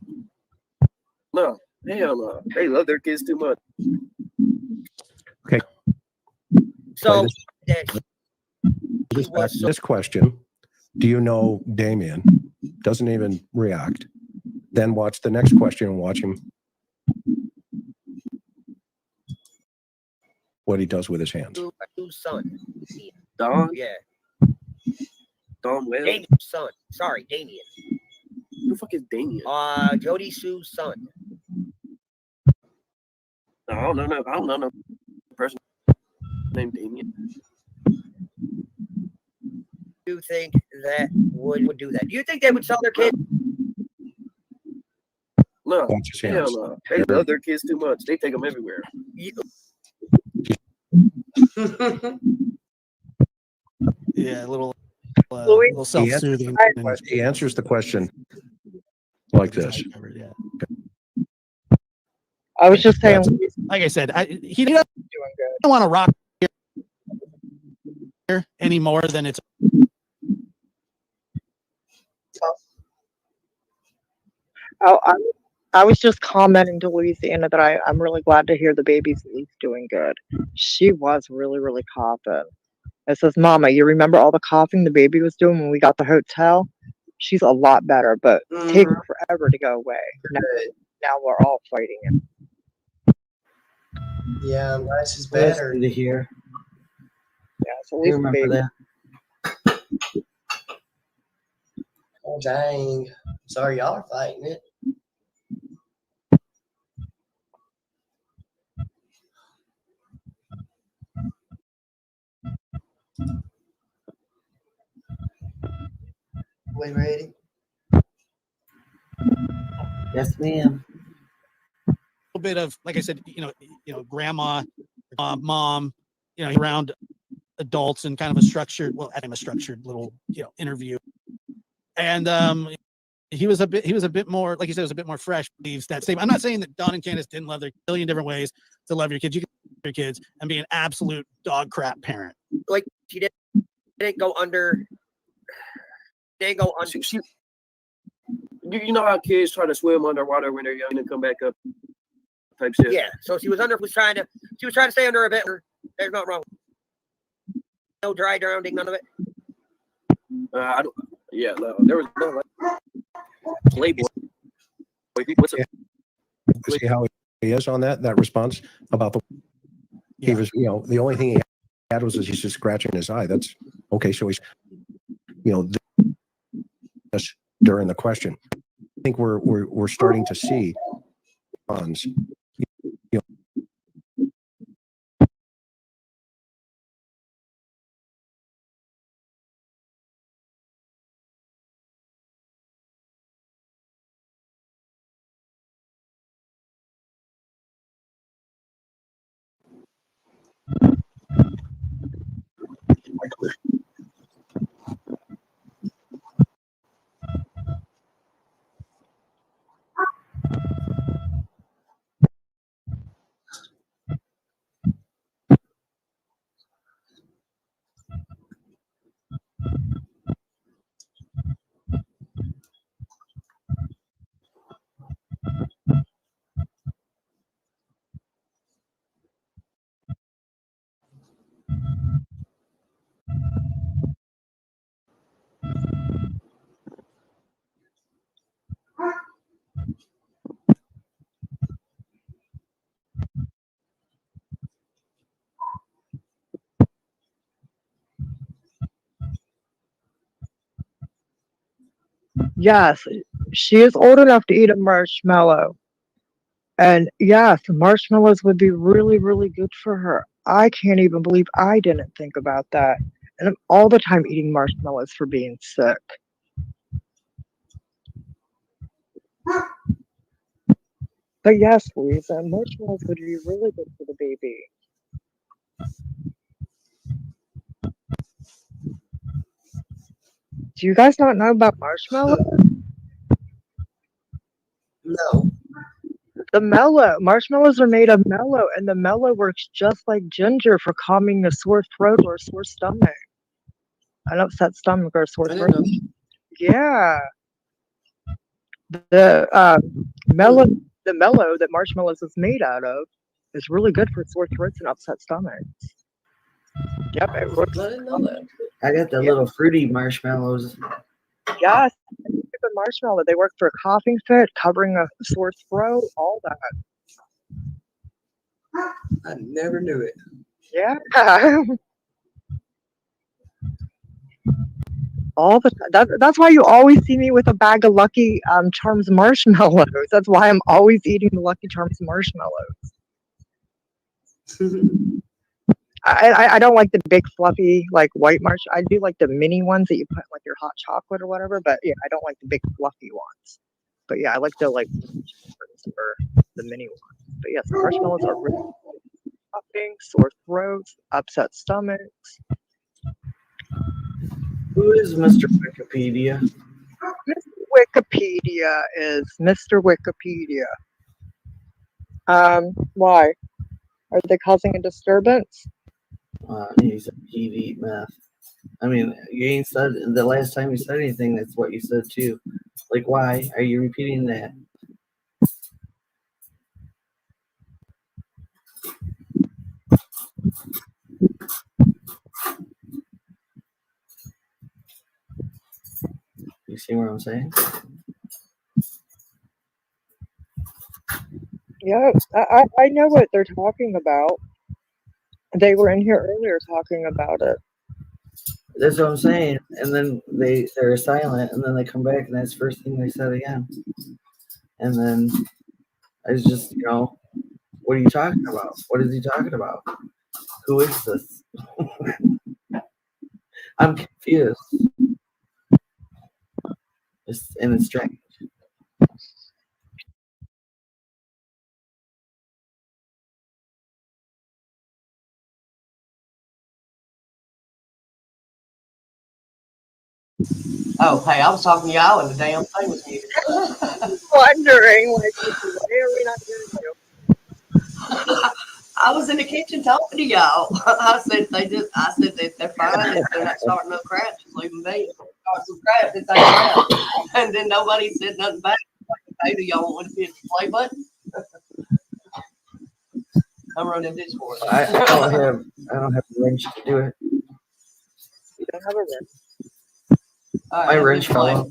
No, hell no. They love their kids too much. So Play that This, she was so. this question, do you know Damien? Doesn't even react. Then watch the next question and watch him. What he does with his hands. Sue's son. Don, Yeah. Don Webb. Damien's son. Sorry, Damien. Who the fuck is Damien? Jody Sue's son. I don't know. I don't know no person named Damien. Do you think that would do that? Do you think they would sell their kids? No, Watch his hell hands. no. They love their kids too much. They take them everywhere. Yeah, a little, Louis? little self-soothing. He answers the question like this. Yeah. I was just saying, That's- Louis Like I said, he doesn't doing good. want to rock here any more than it's. Oh, I was just commenting to Louisiana that I'm really glad to hear the baby's at least doing good. She was really, really coughing. It says, Mama, you remember all the coughing the baby was doing when we got the hotel? She's a lot better, but taking forever to go away. Now we're all fighting it. Yeah, I'm glad she's That's better. good to hear. Yeah, so at I least the remember baby. that. Oh, dang. Sorry, y'all are fighting it. We ready? Yes, ma'am. Little bit of, like I said, grandma, mom, around adults and kind of a structured, having a structured little, interview. And he was a bit more, like you said, it was a bit more fresh. Believes that same. I'm not saying that Don and Candace didn't love their billion different ways to love your kids. You can love your kids and be an absolute dog crap parent. Like she didn't go under. Didn't go under. You know how kids try to swim underwater when they're young and come back up type shit. Yeah. So she was trying to stay under a bit. There's nothing wrong. No dry drowning, none of it. I don't. Yeah, no, there was no like Playboy. What's a See how he is on that response about the. He Yeah. was, the only thing he had was he's just scratching his eye. That's okay. So he's, this during the question. I think we're starting to see bonds. Yes, she is old enough to eat a marshmallow. And yes, marshmallows would be really, really good for her. I can't even believe I didn't think about that. And I'm all the time eating marshmallows for being sick. But yes, Louisa, marshmallows would be really good for the baby. Do you guys not know about marshmallow? No. The mellow marshmallows are made of mellow, and the mellow works just like ginger for calming a sore throat or a sore stomach. An upset stomach or a sore I throat. didn't know. Yeah. The mellow that marshmallows is made out of is really good for sore throats and upset stomachs. Yep, it works. I didn't know that. I got the little fruity marshmallows. Yes, the marshmallow. They work for a coughing fit, covering a sore throat, all that. I never knew it. Yeah. All the that's why you always see me with a bag of Lucky Charms marshmallows. That's why I'm always eating the Lucky Charms marshmallows. I don't like the big fluffy like white I do like the mini ones that you put in, like your hot chocolate or whatever. But yeah, I don't like the big fluffy ones. But yeah, I like the or the mini ones. But yes, marshmallows are really stuffing, sore throats, upset stomachs. Who is Mr. Wikipedia? Wikipedia is Mr. Wikipedia. Why? Are they causing a disturbance? He said he'd eat meth. I mean, you ain't said the last time you said anything. That's what you said too. Like, why are you repeating that? You see what I'm saying? Yeah, I know what they're talking about. They were in here earlier talking about it. That's what I'm saying. And then they're silent, and then they come back, and that's the first thing they said again. And then I was just, what are you talking about? What is he talking about? Who is this? I'm confused. It's strange. Oh, hey, I was talking to y'all and the damn thing was muted. Wondering, like, why are we not hearing you? I was in the kitchen talking to y'all. I said that they're fine if they're not starting no crap, just leave them be. Start some crap if they crap. And then nobody said nothing back. Like, hey, do y'all want to hit the play button? I'm running this for it. I don't have the wrench to do it. You don't have a wrench. All right, My let wrench me fell play. off.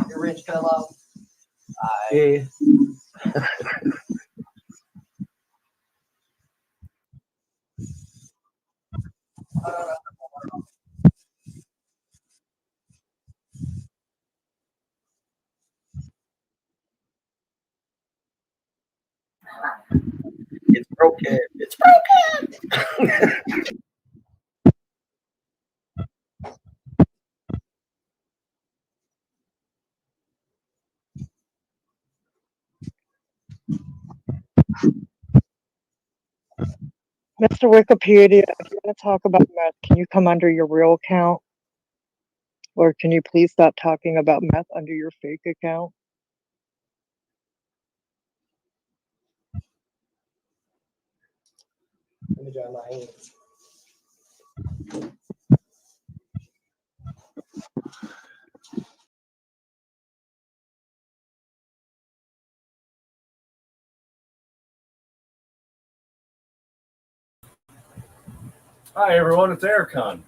Your wrench fell off. Yeah. It's broken. It's broken. Mr. Wikipedia, if you want to talk about meth, can you come under your real account? Or can you please stop talking about meth under your fake account? Let me dry my hands. Hi everyone, it's Aircon.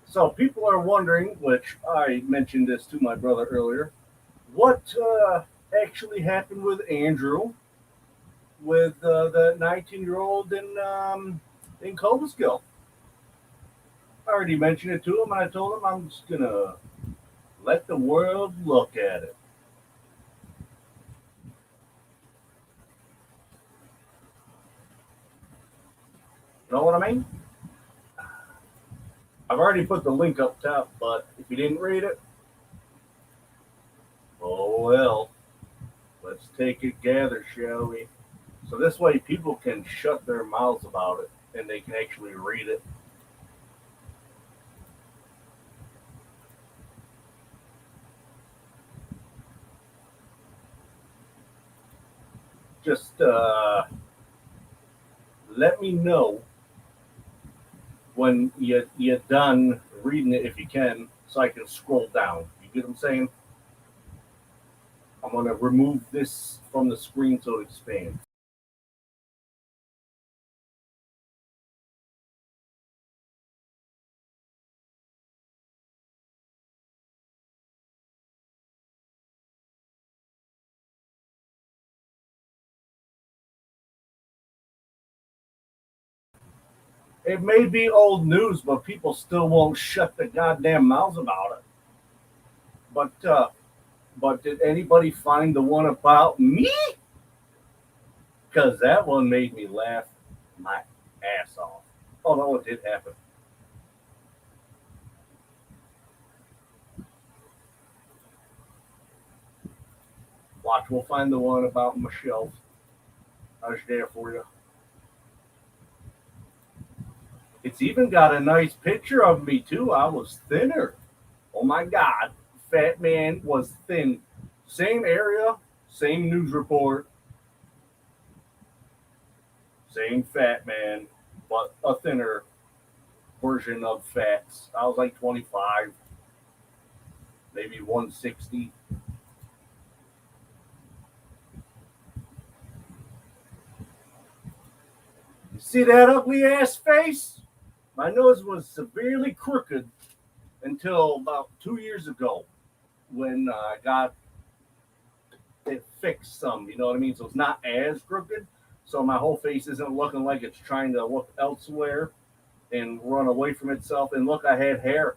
So people are wondering, which I mentioned this to my brother earlier, what actually happened with Andrew, with the 19-year-old in Cobleskill. I already mentioned it to him, and I told him I'm just gonna let the world look at it. Know what I mean? I've already put the link up top, but if you didn't read it, oh well. Let's take it gather, shall we? So this way people can shut their mouths about it and they can actually read it. just let me know when you're done reading it if you can, so I can scroll down. You get what I'm saying? I'm going to remove this from the screen so it expands. It may be old news, but people still won't shut their goddamn mouths about it. But did anybody find the one about me? Because that one made me laugh my ass off. Oh no, it did happen. Watch, we'll find the one about Michelle. I was there for you. It's even got a nice picture of me too. I was thinner. Oh my God. Fat man was thin. Same area, same news report. Same fat man, but a thinner version of fats. I was like 25, maybe 160. You see that ugly ass face? My nose was severely crooked until about 2 years ago when I got it fixed some, you know what I mean? So it's not as crooked. So my whole face isn't looking like it's trying to look elsewhere and run away from itself. And look, I had hair.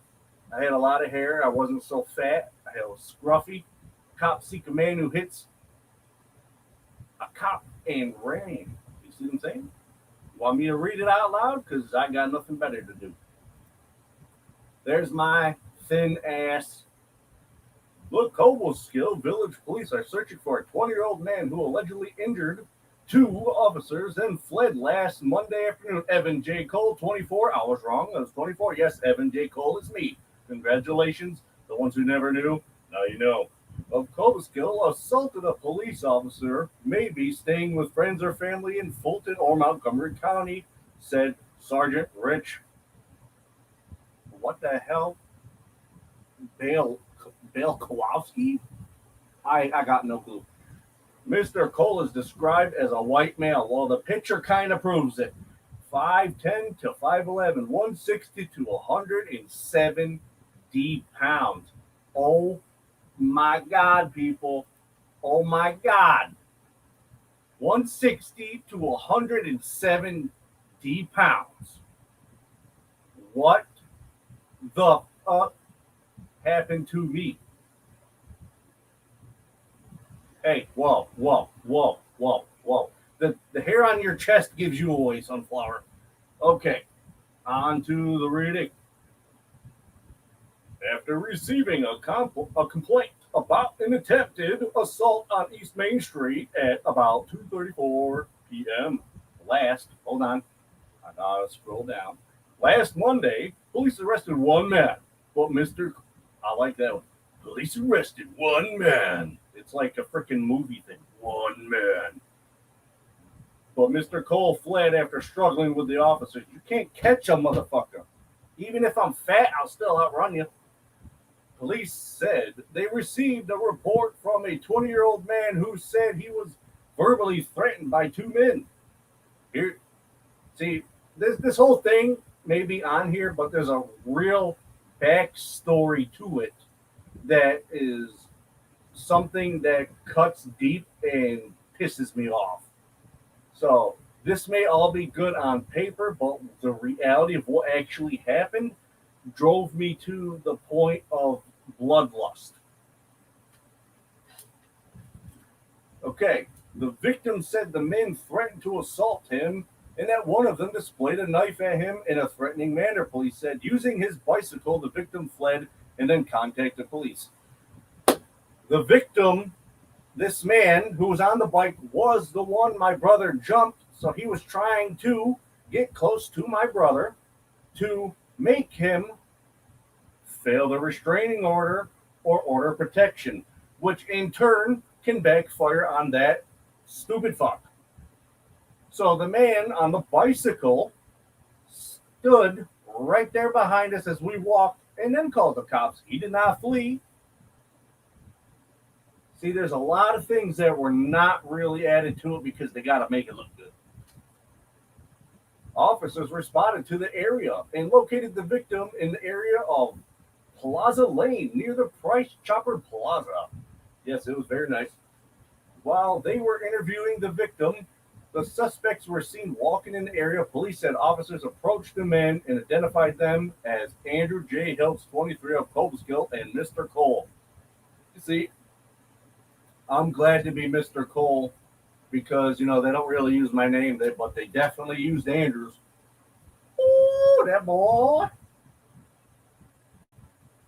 I had a lot of hair. I wasn't so fat. I was scruffy. Cops seek a man who hits a cop and ran. You see what I'm saying? Want me to read it out loud? Because I got nothing better to do. There's my thin ass. Look, Cobleskill Village Police are searching for a 20-year-old man who allegedly injured 2 officers and fled last Monday afternoon. Evan J. Cole, 24. I was wrong. I was 24. Yes, Evan J. Cole is me. Congratulations. The ones who never knew, now you know. Of Cobleskill assaulted a police officer, maybe staying with friends or family in Fulton or Montgomery County, said Sergeant Rich. What the hell? Bale Kowalski? I got no clue. Mr. Cole is described as a white male. Well, the picture kind of proves it. 5'10 to 5'11, 160 to 170 pounds. Oh my God, people. Oh my God. 160 to 170 pounds. What the fuck happened to me? Hey, whoa. The hair on your chest gives you away, Sunflower. Okay, on to the reading. After receiving a complaint about an attempted assault on East Main Street at about 2:34 p.m. Hold on, I gotta scroll down. Last Monday, police arrested one man, but I like that one. Police arrested one man. It's like a freaking movie thing. One man. But Mr. Cole fled after struggling with the officers. You can't catch a motherfucker. Even if I'm fat, I'll still outrun you. Police said they received a report from a 20-year-old man who said he was verbally threatened by 2 men. Here, see, this whole thing may be on here, but there's a real backstory to it that is something that cuts deep and pisses me off. So this may all be good on paper, but the reality of what actually happened drove me to the point of bloodlust. Okay, the victim said the men threatened to assault him and that one of them displayed a knife at him in a threatening manner, police said. Using his bicycle, the victim fled and then contacted police. The victim, this man who was on the bike, was the one my brother jumped, so he was trying to get close to my brother to make him fail the restraining order or order protection, which in turn can backfire on that Stupid fuck. So the man on the bicycle stood right there behind us as we walked and then called the cops. He did not flee. See, there's a lot of things that were not really added to it because they got to make it look good. Officers responded to the area and located the victim in the area of Plaza Lane near the Price Chopper Plaza. Yes, it was very nice. While they were interviewing the victim, the suspects were seen walking in the area. Police said officers approached the men and identified them as Andrew J. Hiltz, 23 of Cobleskill, and Mr. Cole. You see, I'm glad to be Mr. Cole because, they don't really use my name, but they definitely used Andrew's. Ooh, that boy.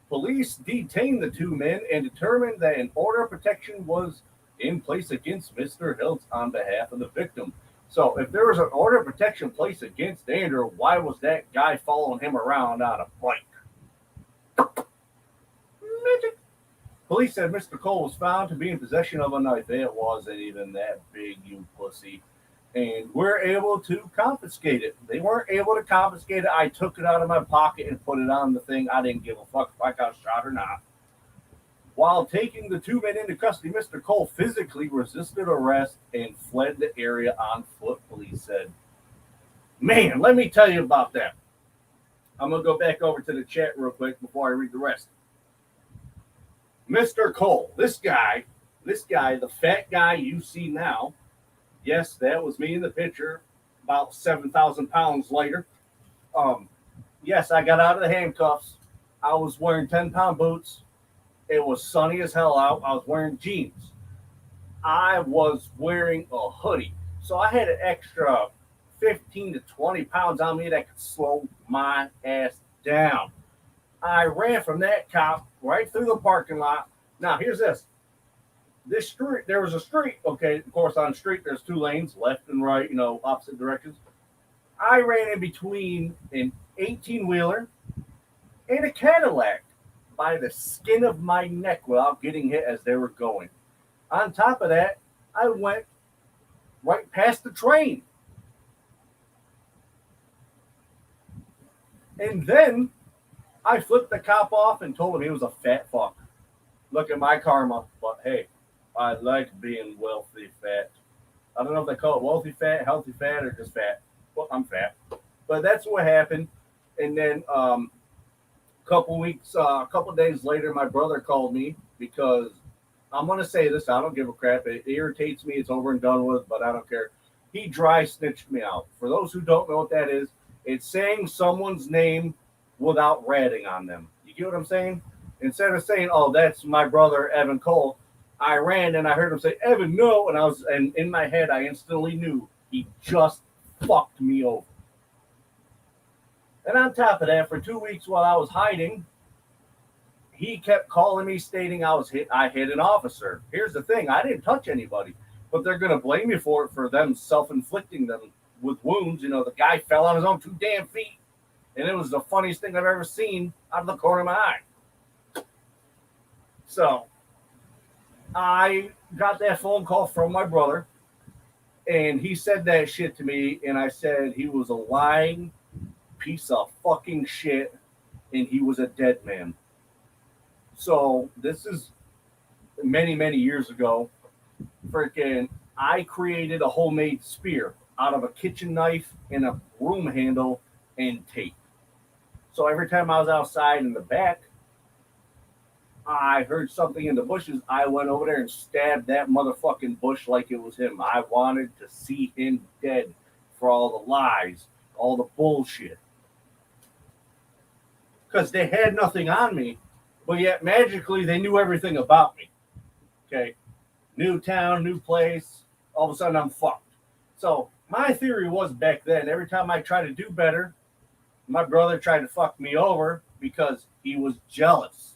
Police detained the two men and determined that an order of protection was in place against Mr. Hiltz on behalf of the victim. So if there was an order of protection placed against Andrew, why was that guy following him around on a bike? Magic. Police said Mr. Cole was found to be in possession of a knife. It wasn't even that big, you pussy. And we're able to confiscate it. They weren't able to confiscate it. I took it out of my pocket and put it on the thing. I didn't give a fuck if I got shot or not. While taking the two men into custody, Mr. Cole physically resisted arrest and fled the area on foot, police said. Man, let me tell you about that. I'm going to go back over to the chat real quick before I read the rest. Mr. Cole, this guy, the fat guy you see now, yes, that was me in the picture about 7,000 pounds later. Yes, I got out of the handcuffs. I was wearing 10-pound boots. It was sunny as hell out. I was wearing jeans. I was wearing a hoodie. So I had an extra 15 to 20 pounds on me that could slow my ass down. I ran from that cop right through the parking lot. Now, here's this. This street, there was a street. Okay, of course, on the street, there's two lanes, left and right, opposite directions. I ran in between an 18-wheeler and a Cadillac by the skin of my neck without getting hit as they were going. On top of that, I went right past the train. And then I flipped the cop off and told him he was a fat fuck. Look at my karma. But hey, I like being wealthy fat. I don't know if they call it wealthy fat, healthy fat, or just fat. Well, I'm fat. But that's what happened. And then a couple days later, my brother called me because I'm going to say this. I don't give a crap. It irritates me. It's over and done with, but I don't care. He dry snitched me out. For those who don't know what that is, it's saying someone's name without ratting on them. You get what I'm saying? Instead of saying, oh, that's my brother, Evan Cole, I ran and I heard him say, Evan, no. And in my head, I instantly knew he just fucked me over. And on top of that, for 2 weeks while I was hiding, he kept calling me stating I hit an officer. Here's the thing. I didn't touch anybody, but they're going to blame me for it for them self-inflicting them with wounds. The guy fell on his own 2 damn feet. And it was the funniest thing I've ever seen out of the corner of my eye. So I got that phone call from my brother, and he said that shit to me, and I said he was a lying piece of fucking shit, and he was a dead man. So this is many, many years ago. Freaking, I created a homemade spear out of a kitchen knife and a broom handle and tape. So every time I was outside in the back, I heard something in the bushes. I went over there and stabbed that motherfucking bush like it was him. I wanted to see him dead for all the lies, all the bullshit. Because they had nothing on me, but yet magically they knew everything about me. Okay. New town, new place. All of a sudden I'm fucked. So my theory was back then, every time I tried to do better, my brother tried to fuck me over because he was jealous.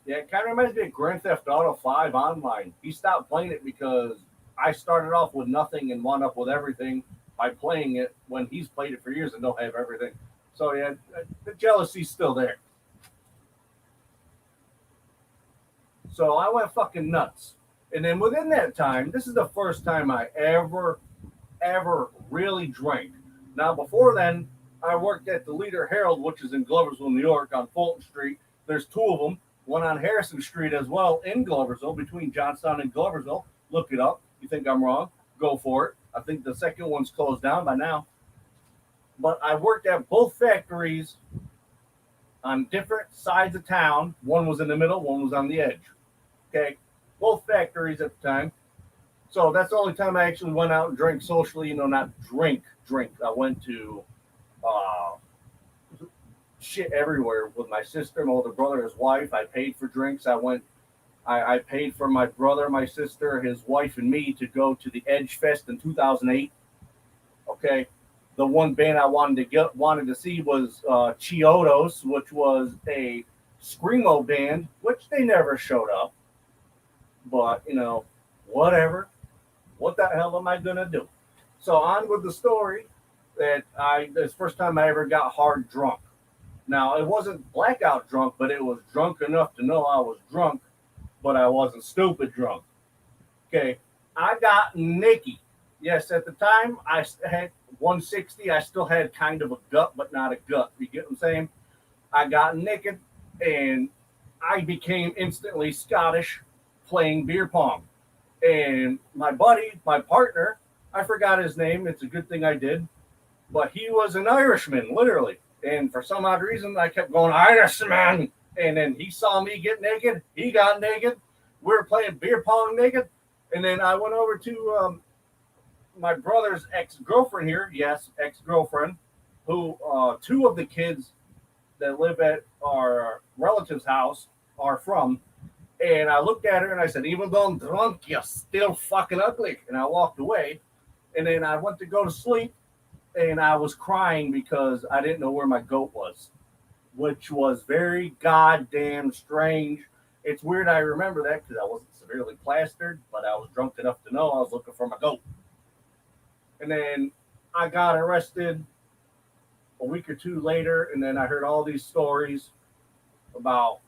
It kind of reminds me of Grand Theft Auto 5 online. He stopped playing it because I started off with nothing and wound up with everything by playing it when he's played it for years and don't have everything. So yeah, the jealousy's still there. So I went fucking nuts. And then within that time, this is the first time I ever really drank. Now, before then, I worked at the Leader Herald, which is in Gloversville, New York, on Fulton Street. There's two of them, one on Harrison Street as well in Gloversville, between Johnstown and Gloversville. Look it up. You think I'm wrong? Go for it. I think the second one's closed down by now. But I worked at both factories on different sides of town. One was in the middle, one was on the edge. Okay, both factories at the time. So that's the only time I actually went out and drank socially, not drink. I went to shit everywhere with my sister, my older brother, his wife. I paid for drinks. I paid for my brother, my sister, his wife, and me to go to the Edge Fest in 2008. Okay. The one band I wanted to see was Chiodos, which was a screamo band, which they never showed up. But, whatever. What the hell am I going to do? So on with the story that this first time I ever got hard drunk. Now, it wasn't blackout drunk, but it was drunk enough to know I was drunk, but I wasn't stupid drunk. Okay, I got Nikki. Yes, at the time, I had 160. I still had kind of a gut, but not a gut. You get what I'm saying? I got naked, and I became instantly Scottish playing beer pong. And my buddy, my partner, I forgot his name. It's a good thing I did. But he was an Irishman, literally. And for some odd reason, I kept going, Irishman. And then he saw me get naked. He got naked. We were playing beer pong naked. And then I went over to my brother's ex-girlfriend here. Yes, ex-girlfriend. Who two of the kids that live at our relative's house are from. And I looked at her and I said, even though I'm drunk, you're still fucking ugly. And I walked away. And then I went to go to sleep. And I was crying because I didn't know where my goat was, which was very goddamn strange. It's weird I remember that because I wasn't severely plastered, but I was drunk enough to know I was looking for my goat. And then I got arrested a week or two later, and then I heard all these stories about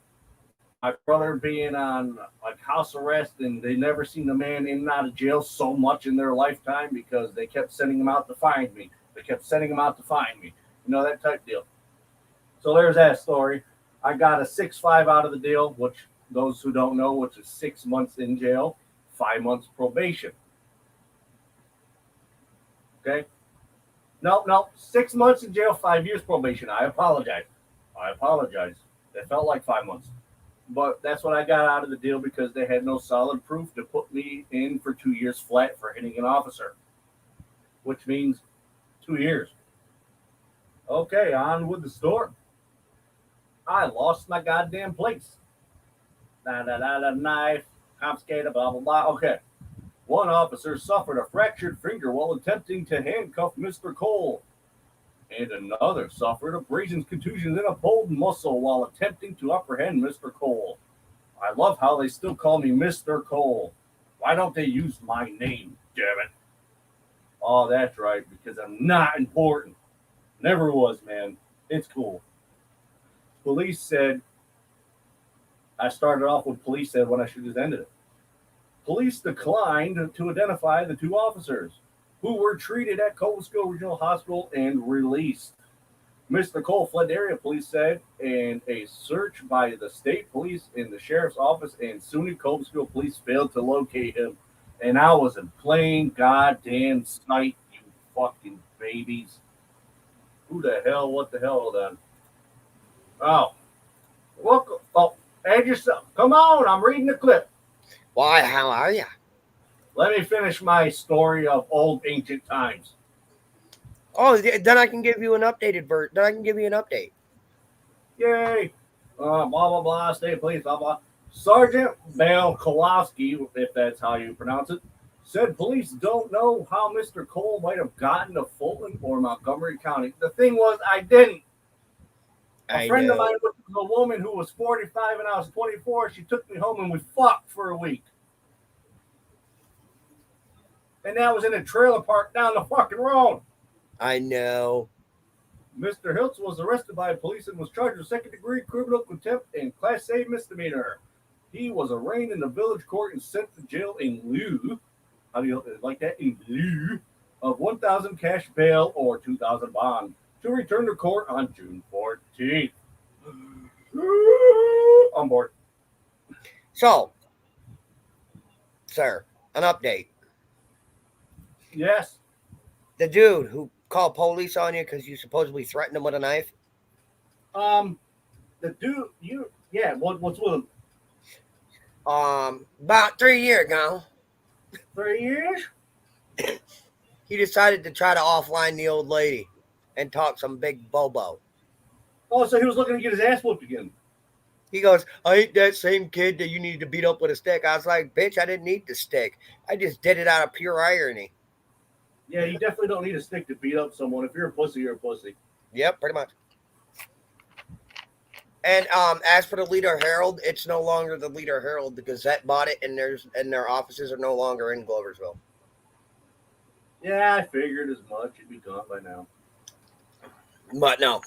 my brother being on like house arrest, and they never seen the man in and out of jail so much in their lifetime because they kept sending him out to find me. They kept sending him out to find me. That type deal. So there's that story. I got a 6-5 out of the deal, which those who don't know, which is 6 months in jail, 5 months probation. Okay? No, 6 months in jail, 5 years probation. I apologize. It felt like 5 months. But that's what I got out of the deal because they had no solid proof to put me in for 2 years flat for hitting an officer, which means 2 years. Okay, on with the story. I lost my goddamn place. Knife, confiscated, blah, blah, blah. Okay. One officer suffered a fractured finger while attempting to handcuff Mr. Cole. And another suffered abrasions, contusions, and a pulled muscle while attempting to apprehend Mr. Cole. I love how they still call me Mr. Cole. Why don't they use my name, damn it? Oh, that's right, because I'm not important. Never was, man. It's cool. Police said, I started off with police said when I should have ended it. Police declined to identify the two officers who were treated at Cobleskill Regional Hospital and released. Mr. Cole fled the area, police said, and a search by the state police in the sheriff's office and SUNY Cobleskill police failed to locate him. And I was in plain goddamn sight, you fucking babies. Who the hell? What the hell then? Oh. Welcome. Oh, add yourself. Come on, I'm reading the clip. Why? How are you? Let me finish my story of old ancient times. Oh, then I can give you an updated version. Then I can give you an update. Yay. Blah, blah, blah. State police, blah, blah. Sergeant Bale Kowalski, if that's how you pronounce it, said police don't know how Mr. Cole might have gotten to Fulton or Montgomery County. The thing was, I didn't. A friend of mine was a woman who was 45 and I was 24. She took me home and we fucked for a week. And that was in a trailer park down the fucking road. I know. Mr. Hiltz was arrested by police and was charged with second-degree criminal contempt and Class A misdemeanor. He was arraigned in the village court and sent to jail in lieu. How do you like that? In lieu of 1,000 cash bail or 2,000 bond to return to court on June 14th. On board. So, sir, an update. Yes. The dude who called police on you because you supposedly threatened him with a knife. The dude, what's with him? About 3 years ago, 3 years? he decided to try to offline the old lady and talk some big bobo. Oh, so he was looking to get his ass whooped again. He goes, I ain't that same kid that you need to beat up with a stick. I was like, bitch, I didn't need the stick. I just did it out of pure irony. Yeah, you definitely don't need a stick to beat up someone. If you're a pussy, you're a pussy. Yep, pretty much. And as for the Leader Herald, it's no longer the Leader Herald. The Gazette bought it, and their offices are no longer in Gloversville. Yeah, I figured as much. It'd be gone by now. But no.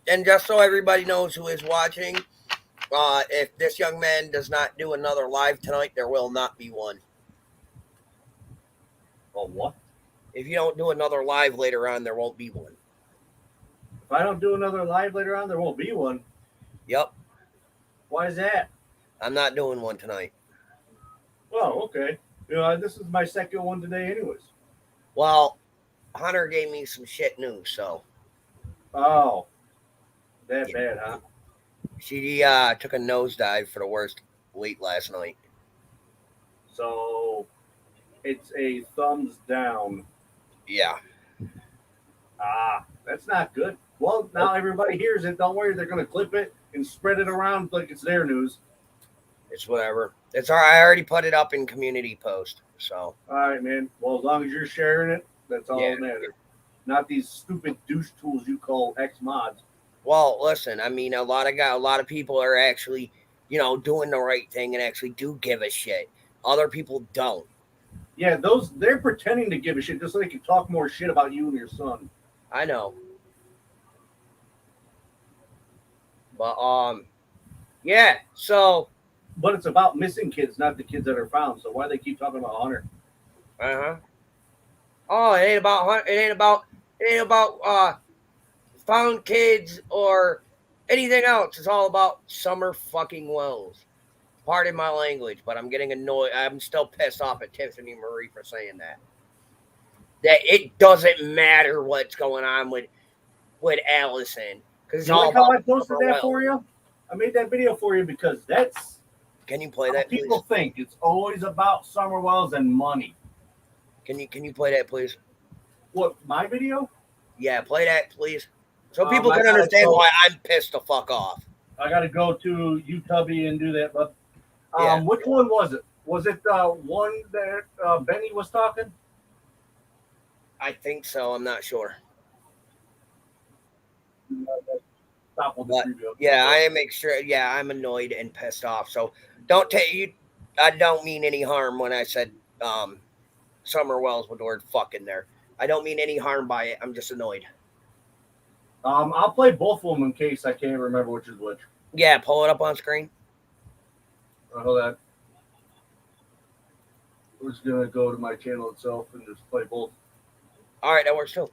And just so everybody knows who is watching, if this young man does not do another live tonight, there will not be one. Oh, what? If you don't do another live later on, there won't be one. If I don't do another live later on, there won't be one. Yep. Why is that? I'm not doing one tonight. Oh, okay. This is my second one today anyways. Well, Hunter gave me some shit news, so. Oh. That bad, huh? She took a nosedive for the worst weight last night. So, it's a thumbs down. Yeah. That's not good. Well, now everybody hears it. Don't worry, they're going to clip it and spread it around like it's their news. It's whatever. It's all right. I already put it up in community post, so. All right, man. Well, as long as you're sharing it, that's all Yeah. that matters. Not these stupid douche tools you call ex-mods. Well, listen, I mean, a lot of people are actually, doing the right thing and actually do give a shit. Other people don't. Yeah, they're pretending to give a shit just so they can talk more shit about you and your son. I know. But, yeah, so. But it's about missing kids, not the kids that are found. So why they keep talking about Hunter? Uh-huh. Oh, it ain't about Hunter. It ain't about found kids or anything else. It's all about Summer fucking Wells. Pardon my language, but I'm getting annoyed. I'm still pissed off at Tiffany Marie for saying that. That it doesn't matter what's going on with Allison. Because it's You all like how about I posted Summer that Wells. for you? I made that video for you because that's Can you play how that, please? people think. It's always about Summer Wells and money. Can you play that, please? What, my video? Yeah, play that, please. So people I can gotta understand go- why I'm pissed the fuck off. I got to go to YouTubey and do that. But Yeah. which one was it? Was it one that Benny was talking? I think so. I'm not sure. Stop with But, the preview. yeah, I am I'm annoyed and pissed off. So don't take you. I don't mean any harm when I said Summer Wells with the word "fuck" in there. I don't mean any harm by it. I'm just annoyed. I'll play both of them in case I can't remember which is which. Yeah, pull it up on screen. Hold on. We're just gonna go to my channel itself and just play both. All right, that works too.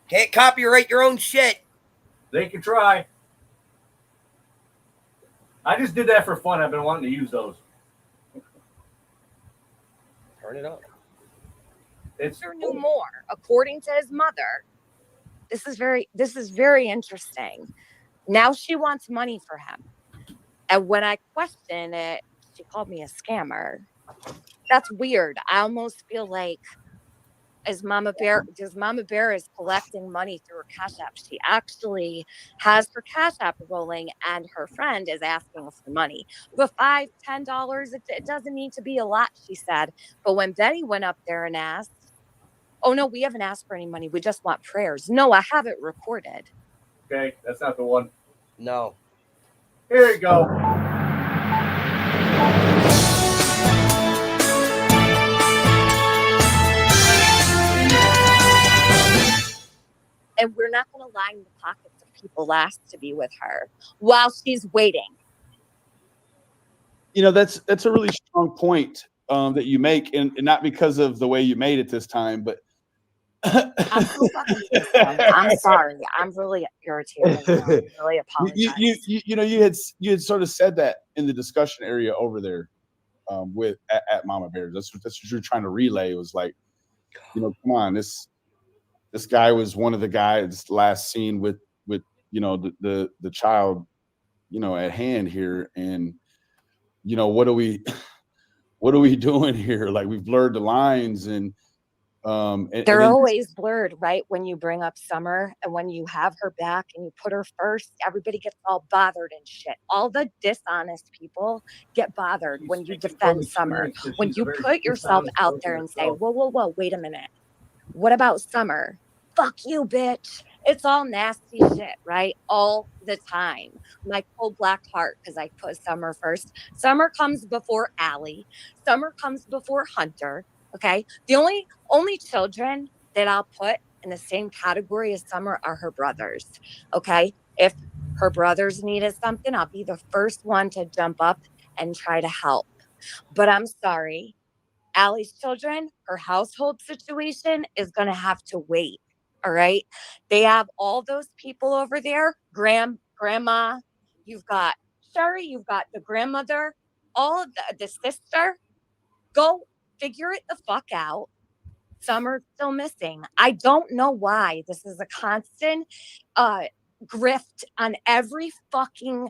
Can't copyright your own shit. They can try. I just did that for fun. I've been wanting to use those. Turn it up. It's Victor knew more, according to his mother. This is very interesting. Now she wants money for him. And when I question it, she called me a scammer. That's weird. I almost feel like Mama Bear is collecting money through her Cash App. She actually has her Cash App rolling and her friend is asking for money. But $5, $10, it doesn't need to be a lot, she said. But when Betty went up there and asked, oh no, we haven't asked for any money. We just want prayers. No, I have it recorded. okay. That's not the one. No. Here you go. And we're not going to line the pockets of people last to be with her while she's waiting. that's a really strong point that you make, and not because of the way you made it this time, but I'm so fucking pissed. I'm sorry. I'm really irritated. I really apologize. you had sort of said that in the discussion area over there with at Mama Bears. That's what you're trying to relay. Was like, come on, this guy was one of the guys last seen with the child at hand here, and what are we doing here? Like, we've blurred the lines, and they're always blurred, right? When you bring up Summer and when you have her back and you put her first, everybody gets all bothered and shit. All the dishonest people get bothered when you defend Summer. When you put yourself out there and say, whoa, wait a minute. What about Summer? Fuck you, bitch. It's all nasty shit, right? All the time. My cold black heart, because I put Summer first. Summer comes before Allie. Summer comes before Hunter. Okay. The only children that I'll put in the same category as Summer are her brothers. Okay. If her brothers needed something, I'll be the first one to jump up and try to help. But I'm sorry. Allie's children, her household situation is going to have to wait. All right. They have all those people over there. Grandma, you've got Sherry, you've got the grandmother, all of the sister. Go figure it the fuck out. Summer's still missing. I don't know why this is a constant grift on every fucking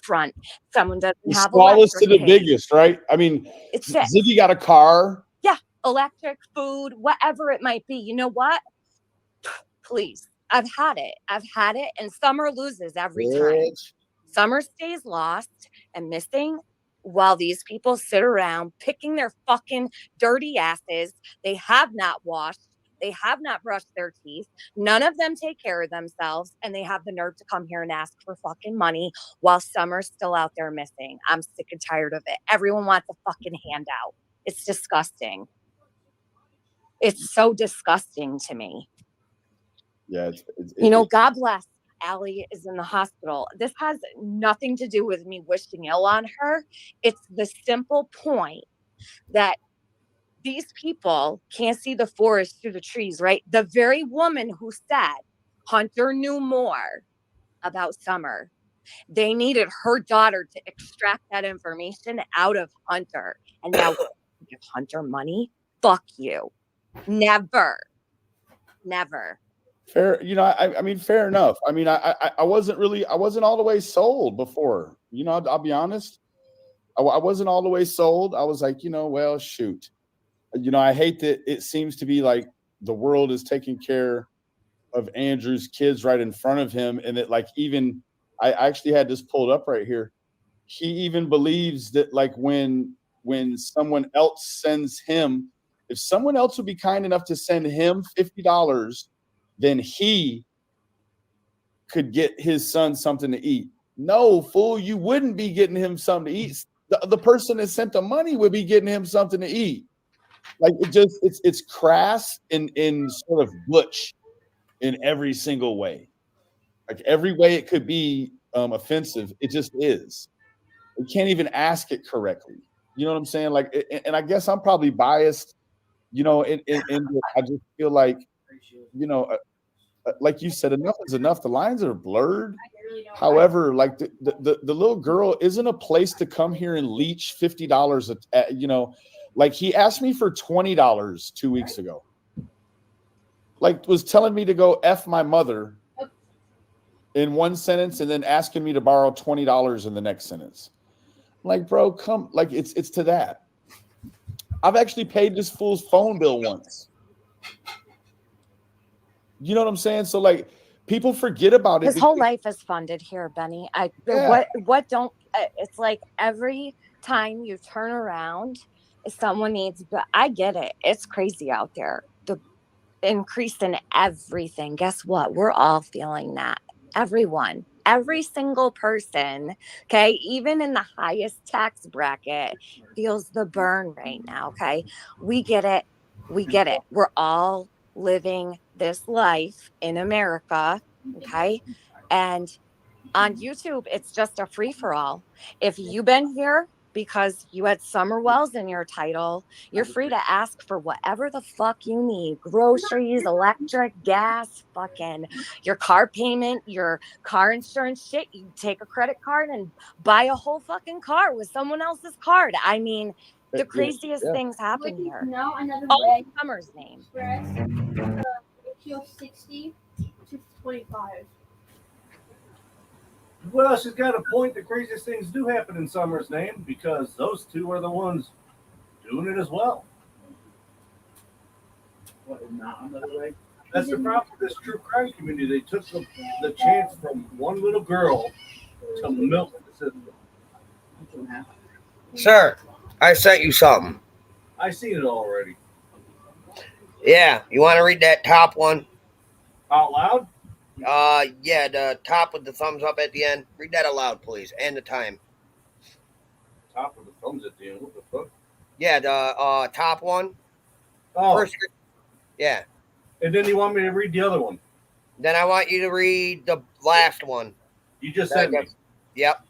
front. Someone doesn't have smallest to the electric tape. biggest, right? I mean, It's it. Ziggy got a car. Yeah, electric, food, whatever it might be. You know what? Please, I've had it, and Summer loses every time. Summer stays lost and missing, while these people sit around picking their fucking dirty asses. They have not washed. They have not brushed their teeth. None of them take care of themselves, and they have the nerve to come here and ask for fucking money while Summer's still out there missing. I'm sick and tired of it. Everyone wants a fucking handout. It's disgusting. It's so disgusting to me. Yeah, God bless. Allie is in the hospital. This has nothing to do with me wishing ill on her. It's the simple point that these people can't see the forest through the trees, right? The very woman who said Hunter knew more about Summer. They needed her daughter to extract that information out of Hunter. And now give Hunter money? Fuck you. Never. Fair, I mean, fair enough. I mean, I wasn't all the way sold before. I'll be honest. I wasn't all the way sold. I was like, well, shoot. I hate that it seems to be like the world is taking care of Andrew's kids right in front of him, and that even I actually had this pulled up right here. He even believes that when someone else sends him, if someone else would be kind enough to send him $50, then he could get his son something to eat. No, fool, you wouldn't be getting him something to eat. The person that sent the money would be getting him something to eat. Like, it's crass in sort of butch in every single way. Like, every way it could be offensive, it just is. You can't even ask it correctly. You know what I'm saying? Like, and I guess I'm probably biased, and I just feel like, like you said, enough is enough. The lines are blurred. However, like the little girl isn't a place to come here and leech $50. Like, he asked me for $20 2 weeks ago. Like, was telling me to go F my mother in one sentence and then asking me to borrow $20 in the next sentence. Like, bro, come, like, it's to that. I've actually paid this fool's phone bill once. You know what I'm saying? So, like, people forget about it. His whole life is funded here, Benny. What don't, it's like every time you turn around, someone needs, but I get it. It's crazy out there. The increase in everything. Guess what? We're all feeling that. Everyone, every single person, okay, even in the highest tax bracket, feels the burn right now, okay? We get it. We're all living this life in America, okay? And on YouTube, it's just a free-for-all. If you've been here because you had Summer Wells in your title. You're free to ask for whatever the fuck you need. Groceries, electric, gas, fucking your car payment, your car insurance shit. You take a credit card and buy a whole fucking car with someone else's card. I mean, the craziest things happen here. Now another All way. in Summer's name. Express ratio 60 to 25. Well, she's got a point. The craziest things do happen in Summer's name because those two are the ones doing it as well. What, not another way? That's the problem with this true crime community. They took the chance from one little girl to milk the system. Sir, I sent you something. I seen it already. Yeah, you want to read that top one? Out loud? Yeah, the top with the thumbs up at the end. Read that aloud, please, and the time. Top of the thumbs at the end. What the fuck? Yeah, the top one. Oh. First, yeah. And then you want me to read the other one? Then I want you to read the last one. You just sent me. Yep.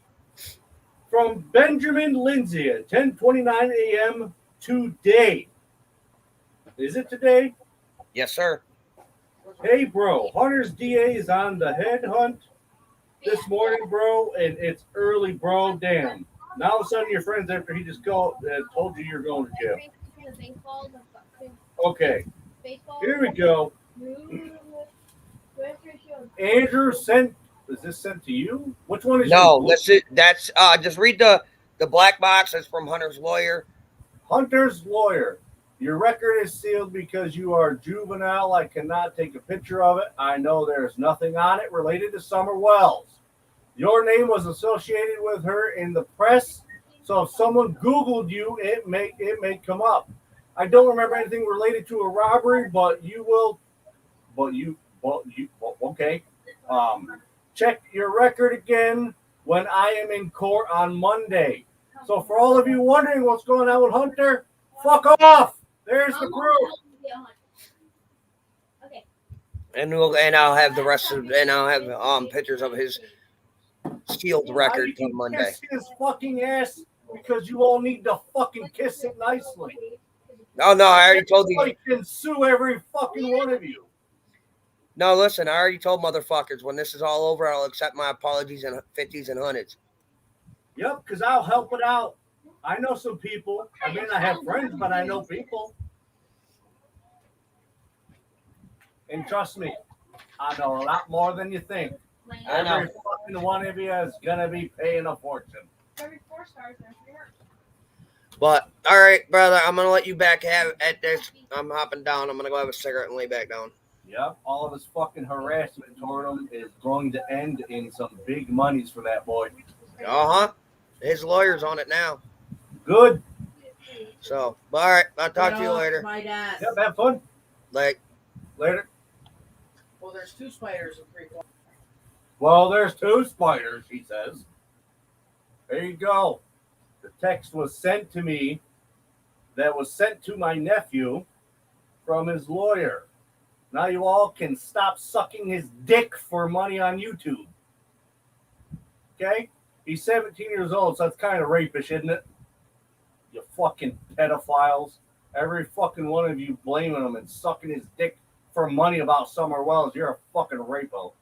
From Benjamin Lindsay at 10:29 a.m. today. Is it today? Yes, sir. Hey, bro. Hunter's DA is on the head hunt this morning, bro, and it's early, bro. Damn. Now all of a sudden your friends after he just told you you're going to jail. Okay. Here we go. Andrew sent. Is this sent to you? Which one is No, yours? listen. That's just read the black box. That's from Hunter's lawyer. Hunter's lawyer. Your record is sealed because you are juvenile. I cannot take a picture of it. I know there's nothing on it related to Summer Wells. Your name was associated with her in the press, so if someone Googled you, it may come up. I don't remember anything related to a robbery, but you will. Okay. Check your record again when I am in court on Monday. So for all of you wondering what's going on with Hunter, fuck off. There's the proof. Okay. And I'll have the rest of I'll have pictures of his sealed record You on can Monday. kiss his fucking ass because you all need to fucking kiss it nicely. Oh no, I already told you. Everybody can sue every fucking one of you. No, listen, I already told motherfuckers when this is all over, I'll accept my apologies in 50s and 100s. Yep, because I'll help it out. I know some people. I mean, I have friends, but I know people. And trust me, I know a lot more than you think. I know. Every fucking one of you is gonna be paying a fortune. But all right, brother, I'm gonna let you back have at this. I'm hopping down. I'm gonna go have a cigarette and lay back down. Yep, all of his fucking harassment toward him is going to end in some big monies for that boy. Uh-huh. His lawyer's on it now. Good. So, all right, I'll talk to you later. My dad. Yep, have fun. Like, Later. Well, there's 2 spiders in 3 quarters. Well, there's 2 spiders, he says. There you go. The text was sent to me that was sent to my nephew from his lawyer. Now you all can stop sucking his dick for money on YouTube. Okay? He's 17 years old, so that's kind of rapish, isn't it? You fucking pedophiles. Every fucking one of you blaming him and sucking his dick for money about Summer Wells. You're a fucking rapo.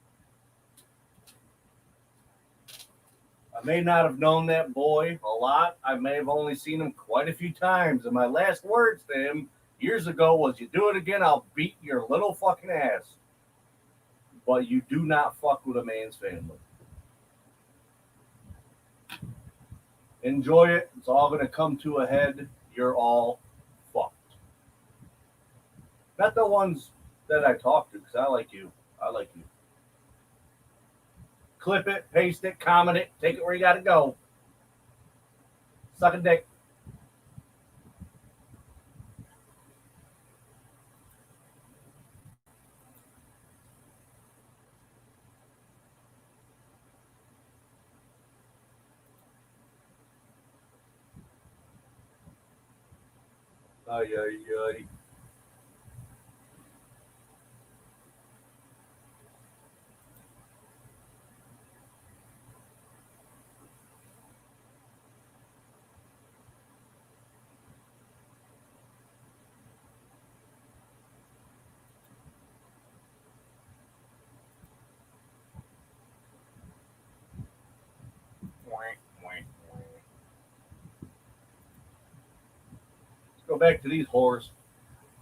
I may not have known that boy a lot. I may have only seen him quite a few times. And my last words to him years ago was, you do it again, I'll beat your little fucking ass. But you do not fuck with a man's family. Enjoy it. It's all going to come to a head. You're all fucked. Not the ones that I talk to, because I like you. I like you. Clip it, paste it, comment it, take it where you got to go. Suck a dick. Ay, ay, ay. back to these whores.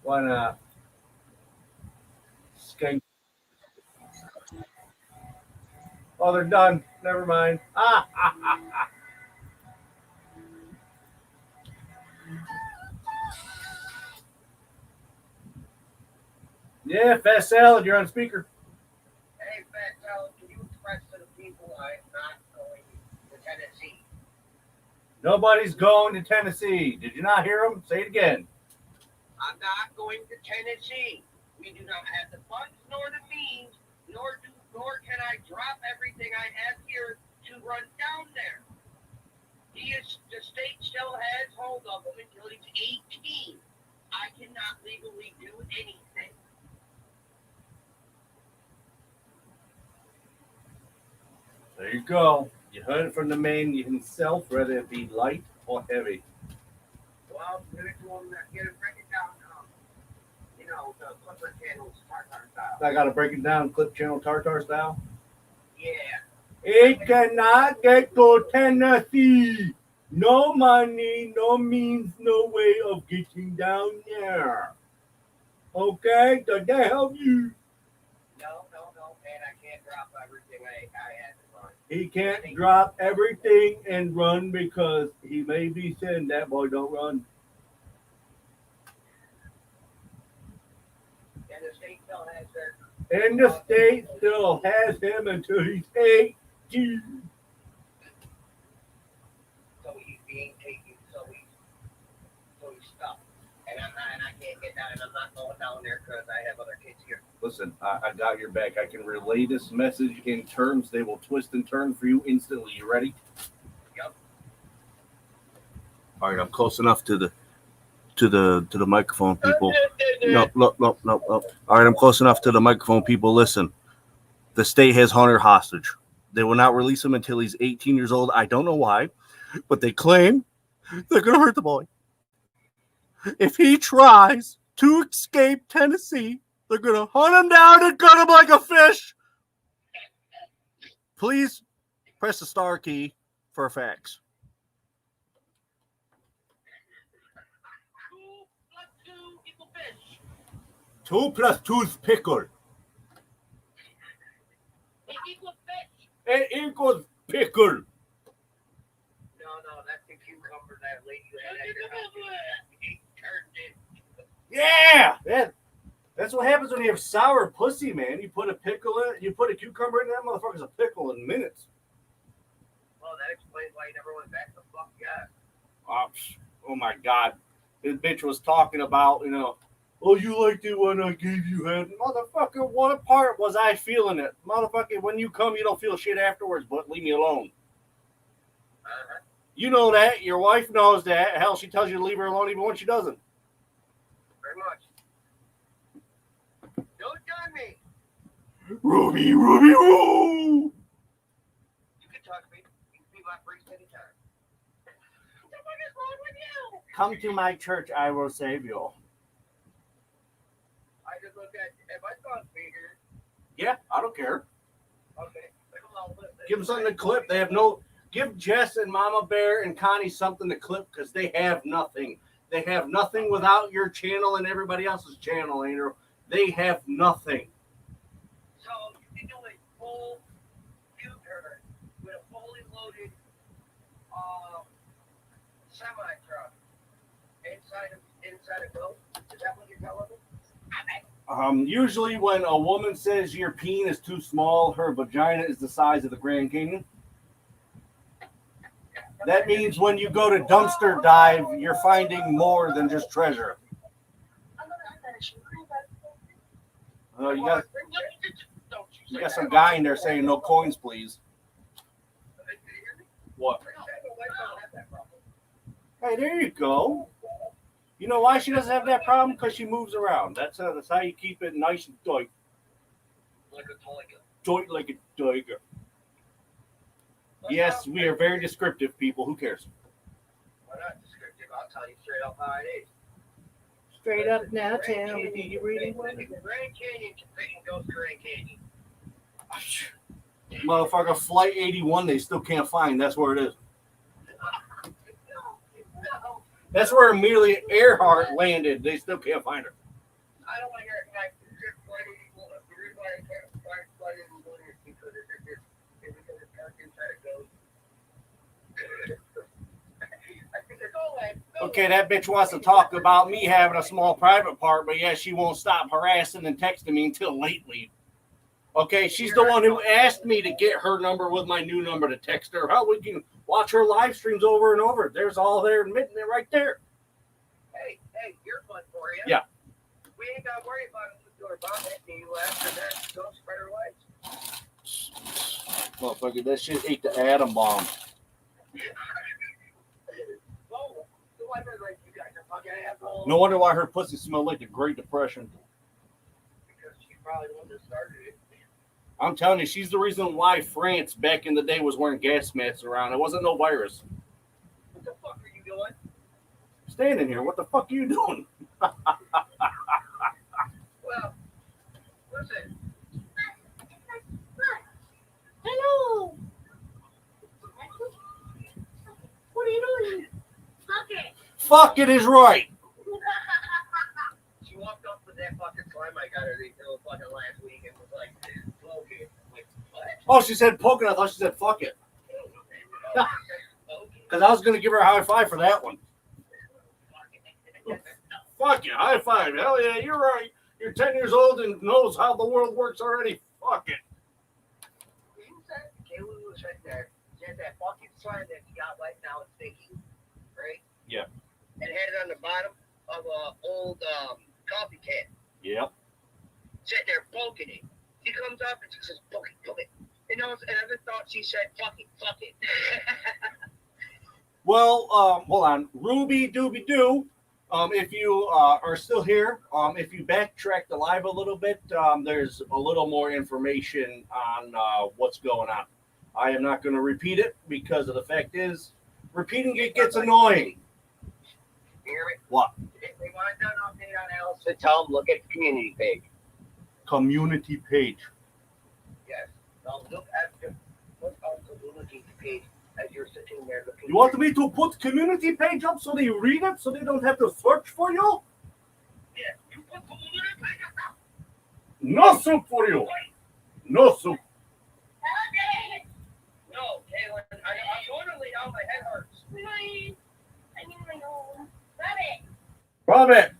Why not? Skank. Oh, they're done. Never mind. Yeah, Fast Salad, you're on speaker. Hey, Fat Salad, can you express to the people I'm not going to Tennessee? Nobody's going to Tennessee. Did you not hear him? Say it again. I'm not going to Tennessee. We do not have the funds nor the means, nor can I drop everything I have here to run down there. The state still has hold of him until he's 18. I cannot legally do anything. There you go. You heard it from the man himself, whether it be light or heavy. Well, give it to him, get it, break it down, the Clipper channels, Tartar style. I got to break it down, Clip Channel Tartar style. Yeah. It cannot get to Tennessee. No money, no means, no way of getting down there. Okay? Does that help you? No, man, I can't drop everything I had to run. He can't drop everything and run because he may be saying that boy don't run. And the state still has their. And the state still has him until he's 18. So he's being taken, so he's stuck. And I can't get down, and I'm not going down there because I have other kids here. Listen, I got your back. I can relay this message in terms they will twist and turn for you instantly. You ready? Yep. All right, I'm close enough to the microphone, people. No. All right, I'm close enough to the microphone, people. Listen, the state has Hunter hostage. They will not release him until he's 18 years old. I don't know why, but they claim they're going to hurt the boy. If he tries to escape Tennessee, they're going to hunt him down and cut him like a fish. Please press the star key for facts. 2 plus 2 is pickle. It equals pickle. No, that's the cucumber that lady had at your house. Yeah, that's what happens when you have sour pussy, man. You put a pickle in, you put a cucumber in, that motherfucker's a pickle in minutes. Well, that explains why you never went back to fuck yet. Oh my God, this bitch was talking about, oh, you liked it when I gave you head. Motherfucker, what part was I feeling it? Motherfucker, when you come, you don't feel shit afterwards, but leave me alone. Uh-huh. You know that. Your wife knows that. Hell, she tells you to leave her alone even when she doesn't. Very much. Don't done me. Ruby, Roo! You can talk to me. You can be my priest anytime. What the fuck is wrong with you? Come to my church, I will save you. I just look at, if I thought bigger. Yeah, I don't care. Okay. Give them something to clip. Give Jess and Mama Bear and Connie something to clip because they have nothing. They have nothing without your channel and everybody else's channel, Andrew. They have nothing. So you can do a full U-turn with a fully loaded semi-truck inside a boat. Is that what you're telling me? Usually when a woman says your peen is too small, her vagina is the size of the Grand Canyon. That means when you go to dumpster dive, you're finding more than just treasure. You got some guy in there saying no coins, please. What? Hey, there you go. You know why she doesn't have that problem? Because she moves around. That's how you keep it nice and tight. Like a tiger. Tight like a tiger. Yes, we are very descriptive people. Who cares? Why not descriptive? I'll tell you straight up how it is. Straight up now, tell me, do you really want The Grand Canyon can fit and go to Grand Canyon. Motherfucker, Flight 81, they still can't find. That's where it is. That's where Amelia Earhart landed. They still can't find her. I don't want to hear it. Like, the reason why I can't find why I didn't go there is because it's parked inside a ghost. I think it's all that. Okay, that bitch wants to talk about me having a small private part, but yeah, she won't stop harassing and texting me until lately. Okay, she's the one who asked me to get her number with my new number to text her. How we can watch her live streams over and over. There's all there admitting it right there. Hey, you're fun for you. Yeah. We ain't got to worry about it with your bomb hitting you after that. Don't spread her legs. Motherfucker, that shit ate the atom bomb. Oh, no wonder like you guys are fucking assholes. No wonder why her pussy smelled like the Great Depression. Because she probably the one that started it. I'm telling you, she's the reason why France back in the day was wearing gas masks around. It wasn't no virus. What the fuck are you doing? Standing here, what the fuck are you doing? Well, listen. Hello. What are you doing? Fuck it. Fuck it is right. She walked up with that fucking slime I got her the fucking last week and was like, okay. Like, what? Oh, she said poke it. I thought she said fuck it. Because I was going to give her a high five for that one. Fuck you, high five. Hell yeah, you're right. You're 10 years old and knows how the world works already. Fuck it. Kayla was right there. She had that fucking sign that she got right now it's thinking, right? Yeah. And had it on the bottom of a old coffee can. Yep. Sitting there poking it. She comes up and she says, poke it. And I never thought she said, fuck it. Well, hold on. Ruby Dooby Doo. If you are still here, if you backtrack the live a little bit, there's a little more information on what's going on. I am not going to repeat it because of the fact is, repeating it gets annoying. Hear me? What? If they want an update on Allison, tell them look at the community page. Community page. Yes. Now look at the community page as you're sitting there looking. You want me to put community page up so they read it, so they don't have to search for you? Yeah. You put community page up. No soup for you. No soup. No, Kaylin, I'm going to lay down. My head hurts. I need my own. Rabbit. Rub it.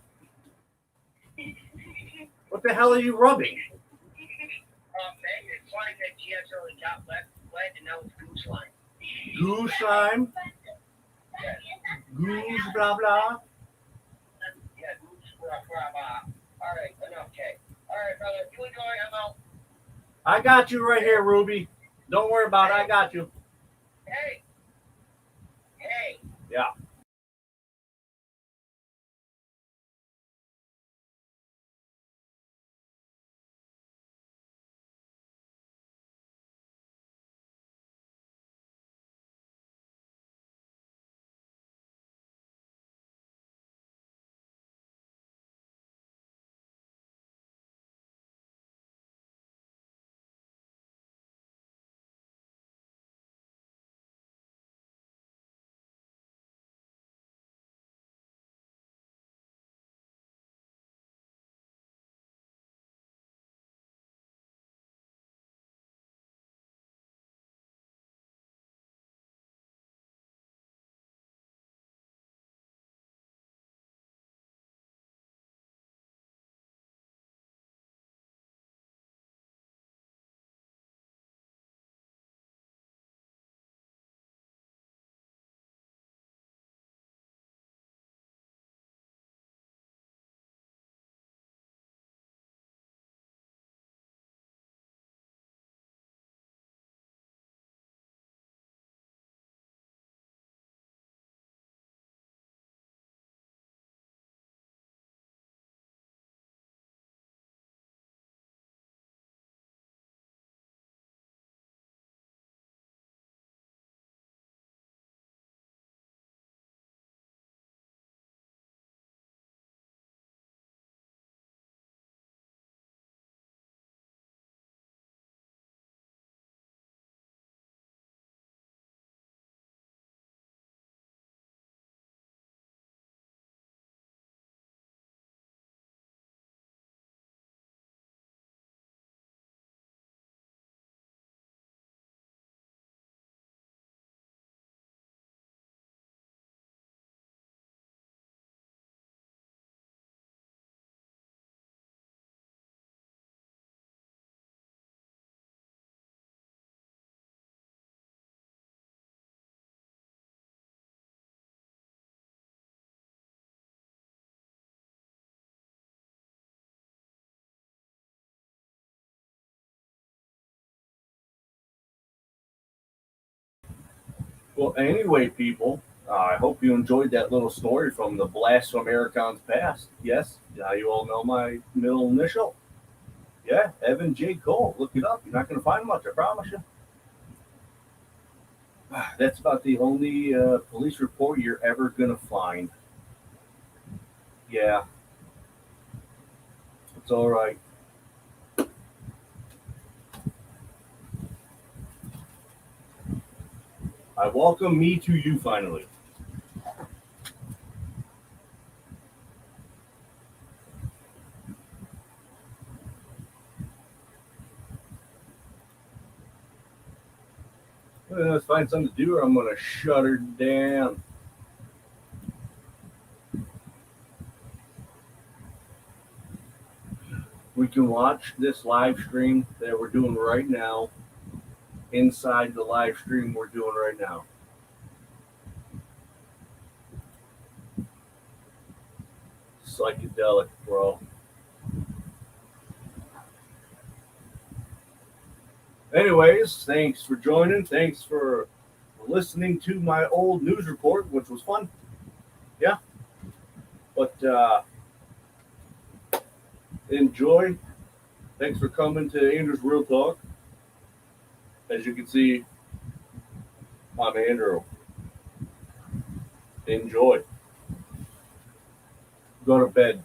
What the hell are you rubbing? Megan's slime that she actually got wet, and now it's goose slime. Goose slime. Goose blah blah. Yeah, goose blah blah. All right, enough, Kay. All right, brother, you enjoy. I'm out. I got you right here, Ruby. Don't worry about it. I got you. Hey. Yeah. Well, anyway, people, I hope you enjoyed that little story from the Blast from Aracon's past. Yes, now you all know my middle initial. Yeah, Evan J. Cole. Look it up. You're not going to find much, I promise you. That's about the only police report you're ever going to find. Yeah. It's all right. I welcome me to you finally. Let's find something to do or I'm going to shut her down. We can watch this live stream that we're doing right now inside the live stream we're doing right now. Psychedelic, bro. Anyways, thanks for joining. Thanks for listening to my old news report, which was fun. Yeah. But enjoy. Thanks for coming to Andrew's Real Talk. As you can see, I'm Andrew. Enjoy. Go to bed.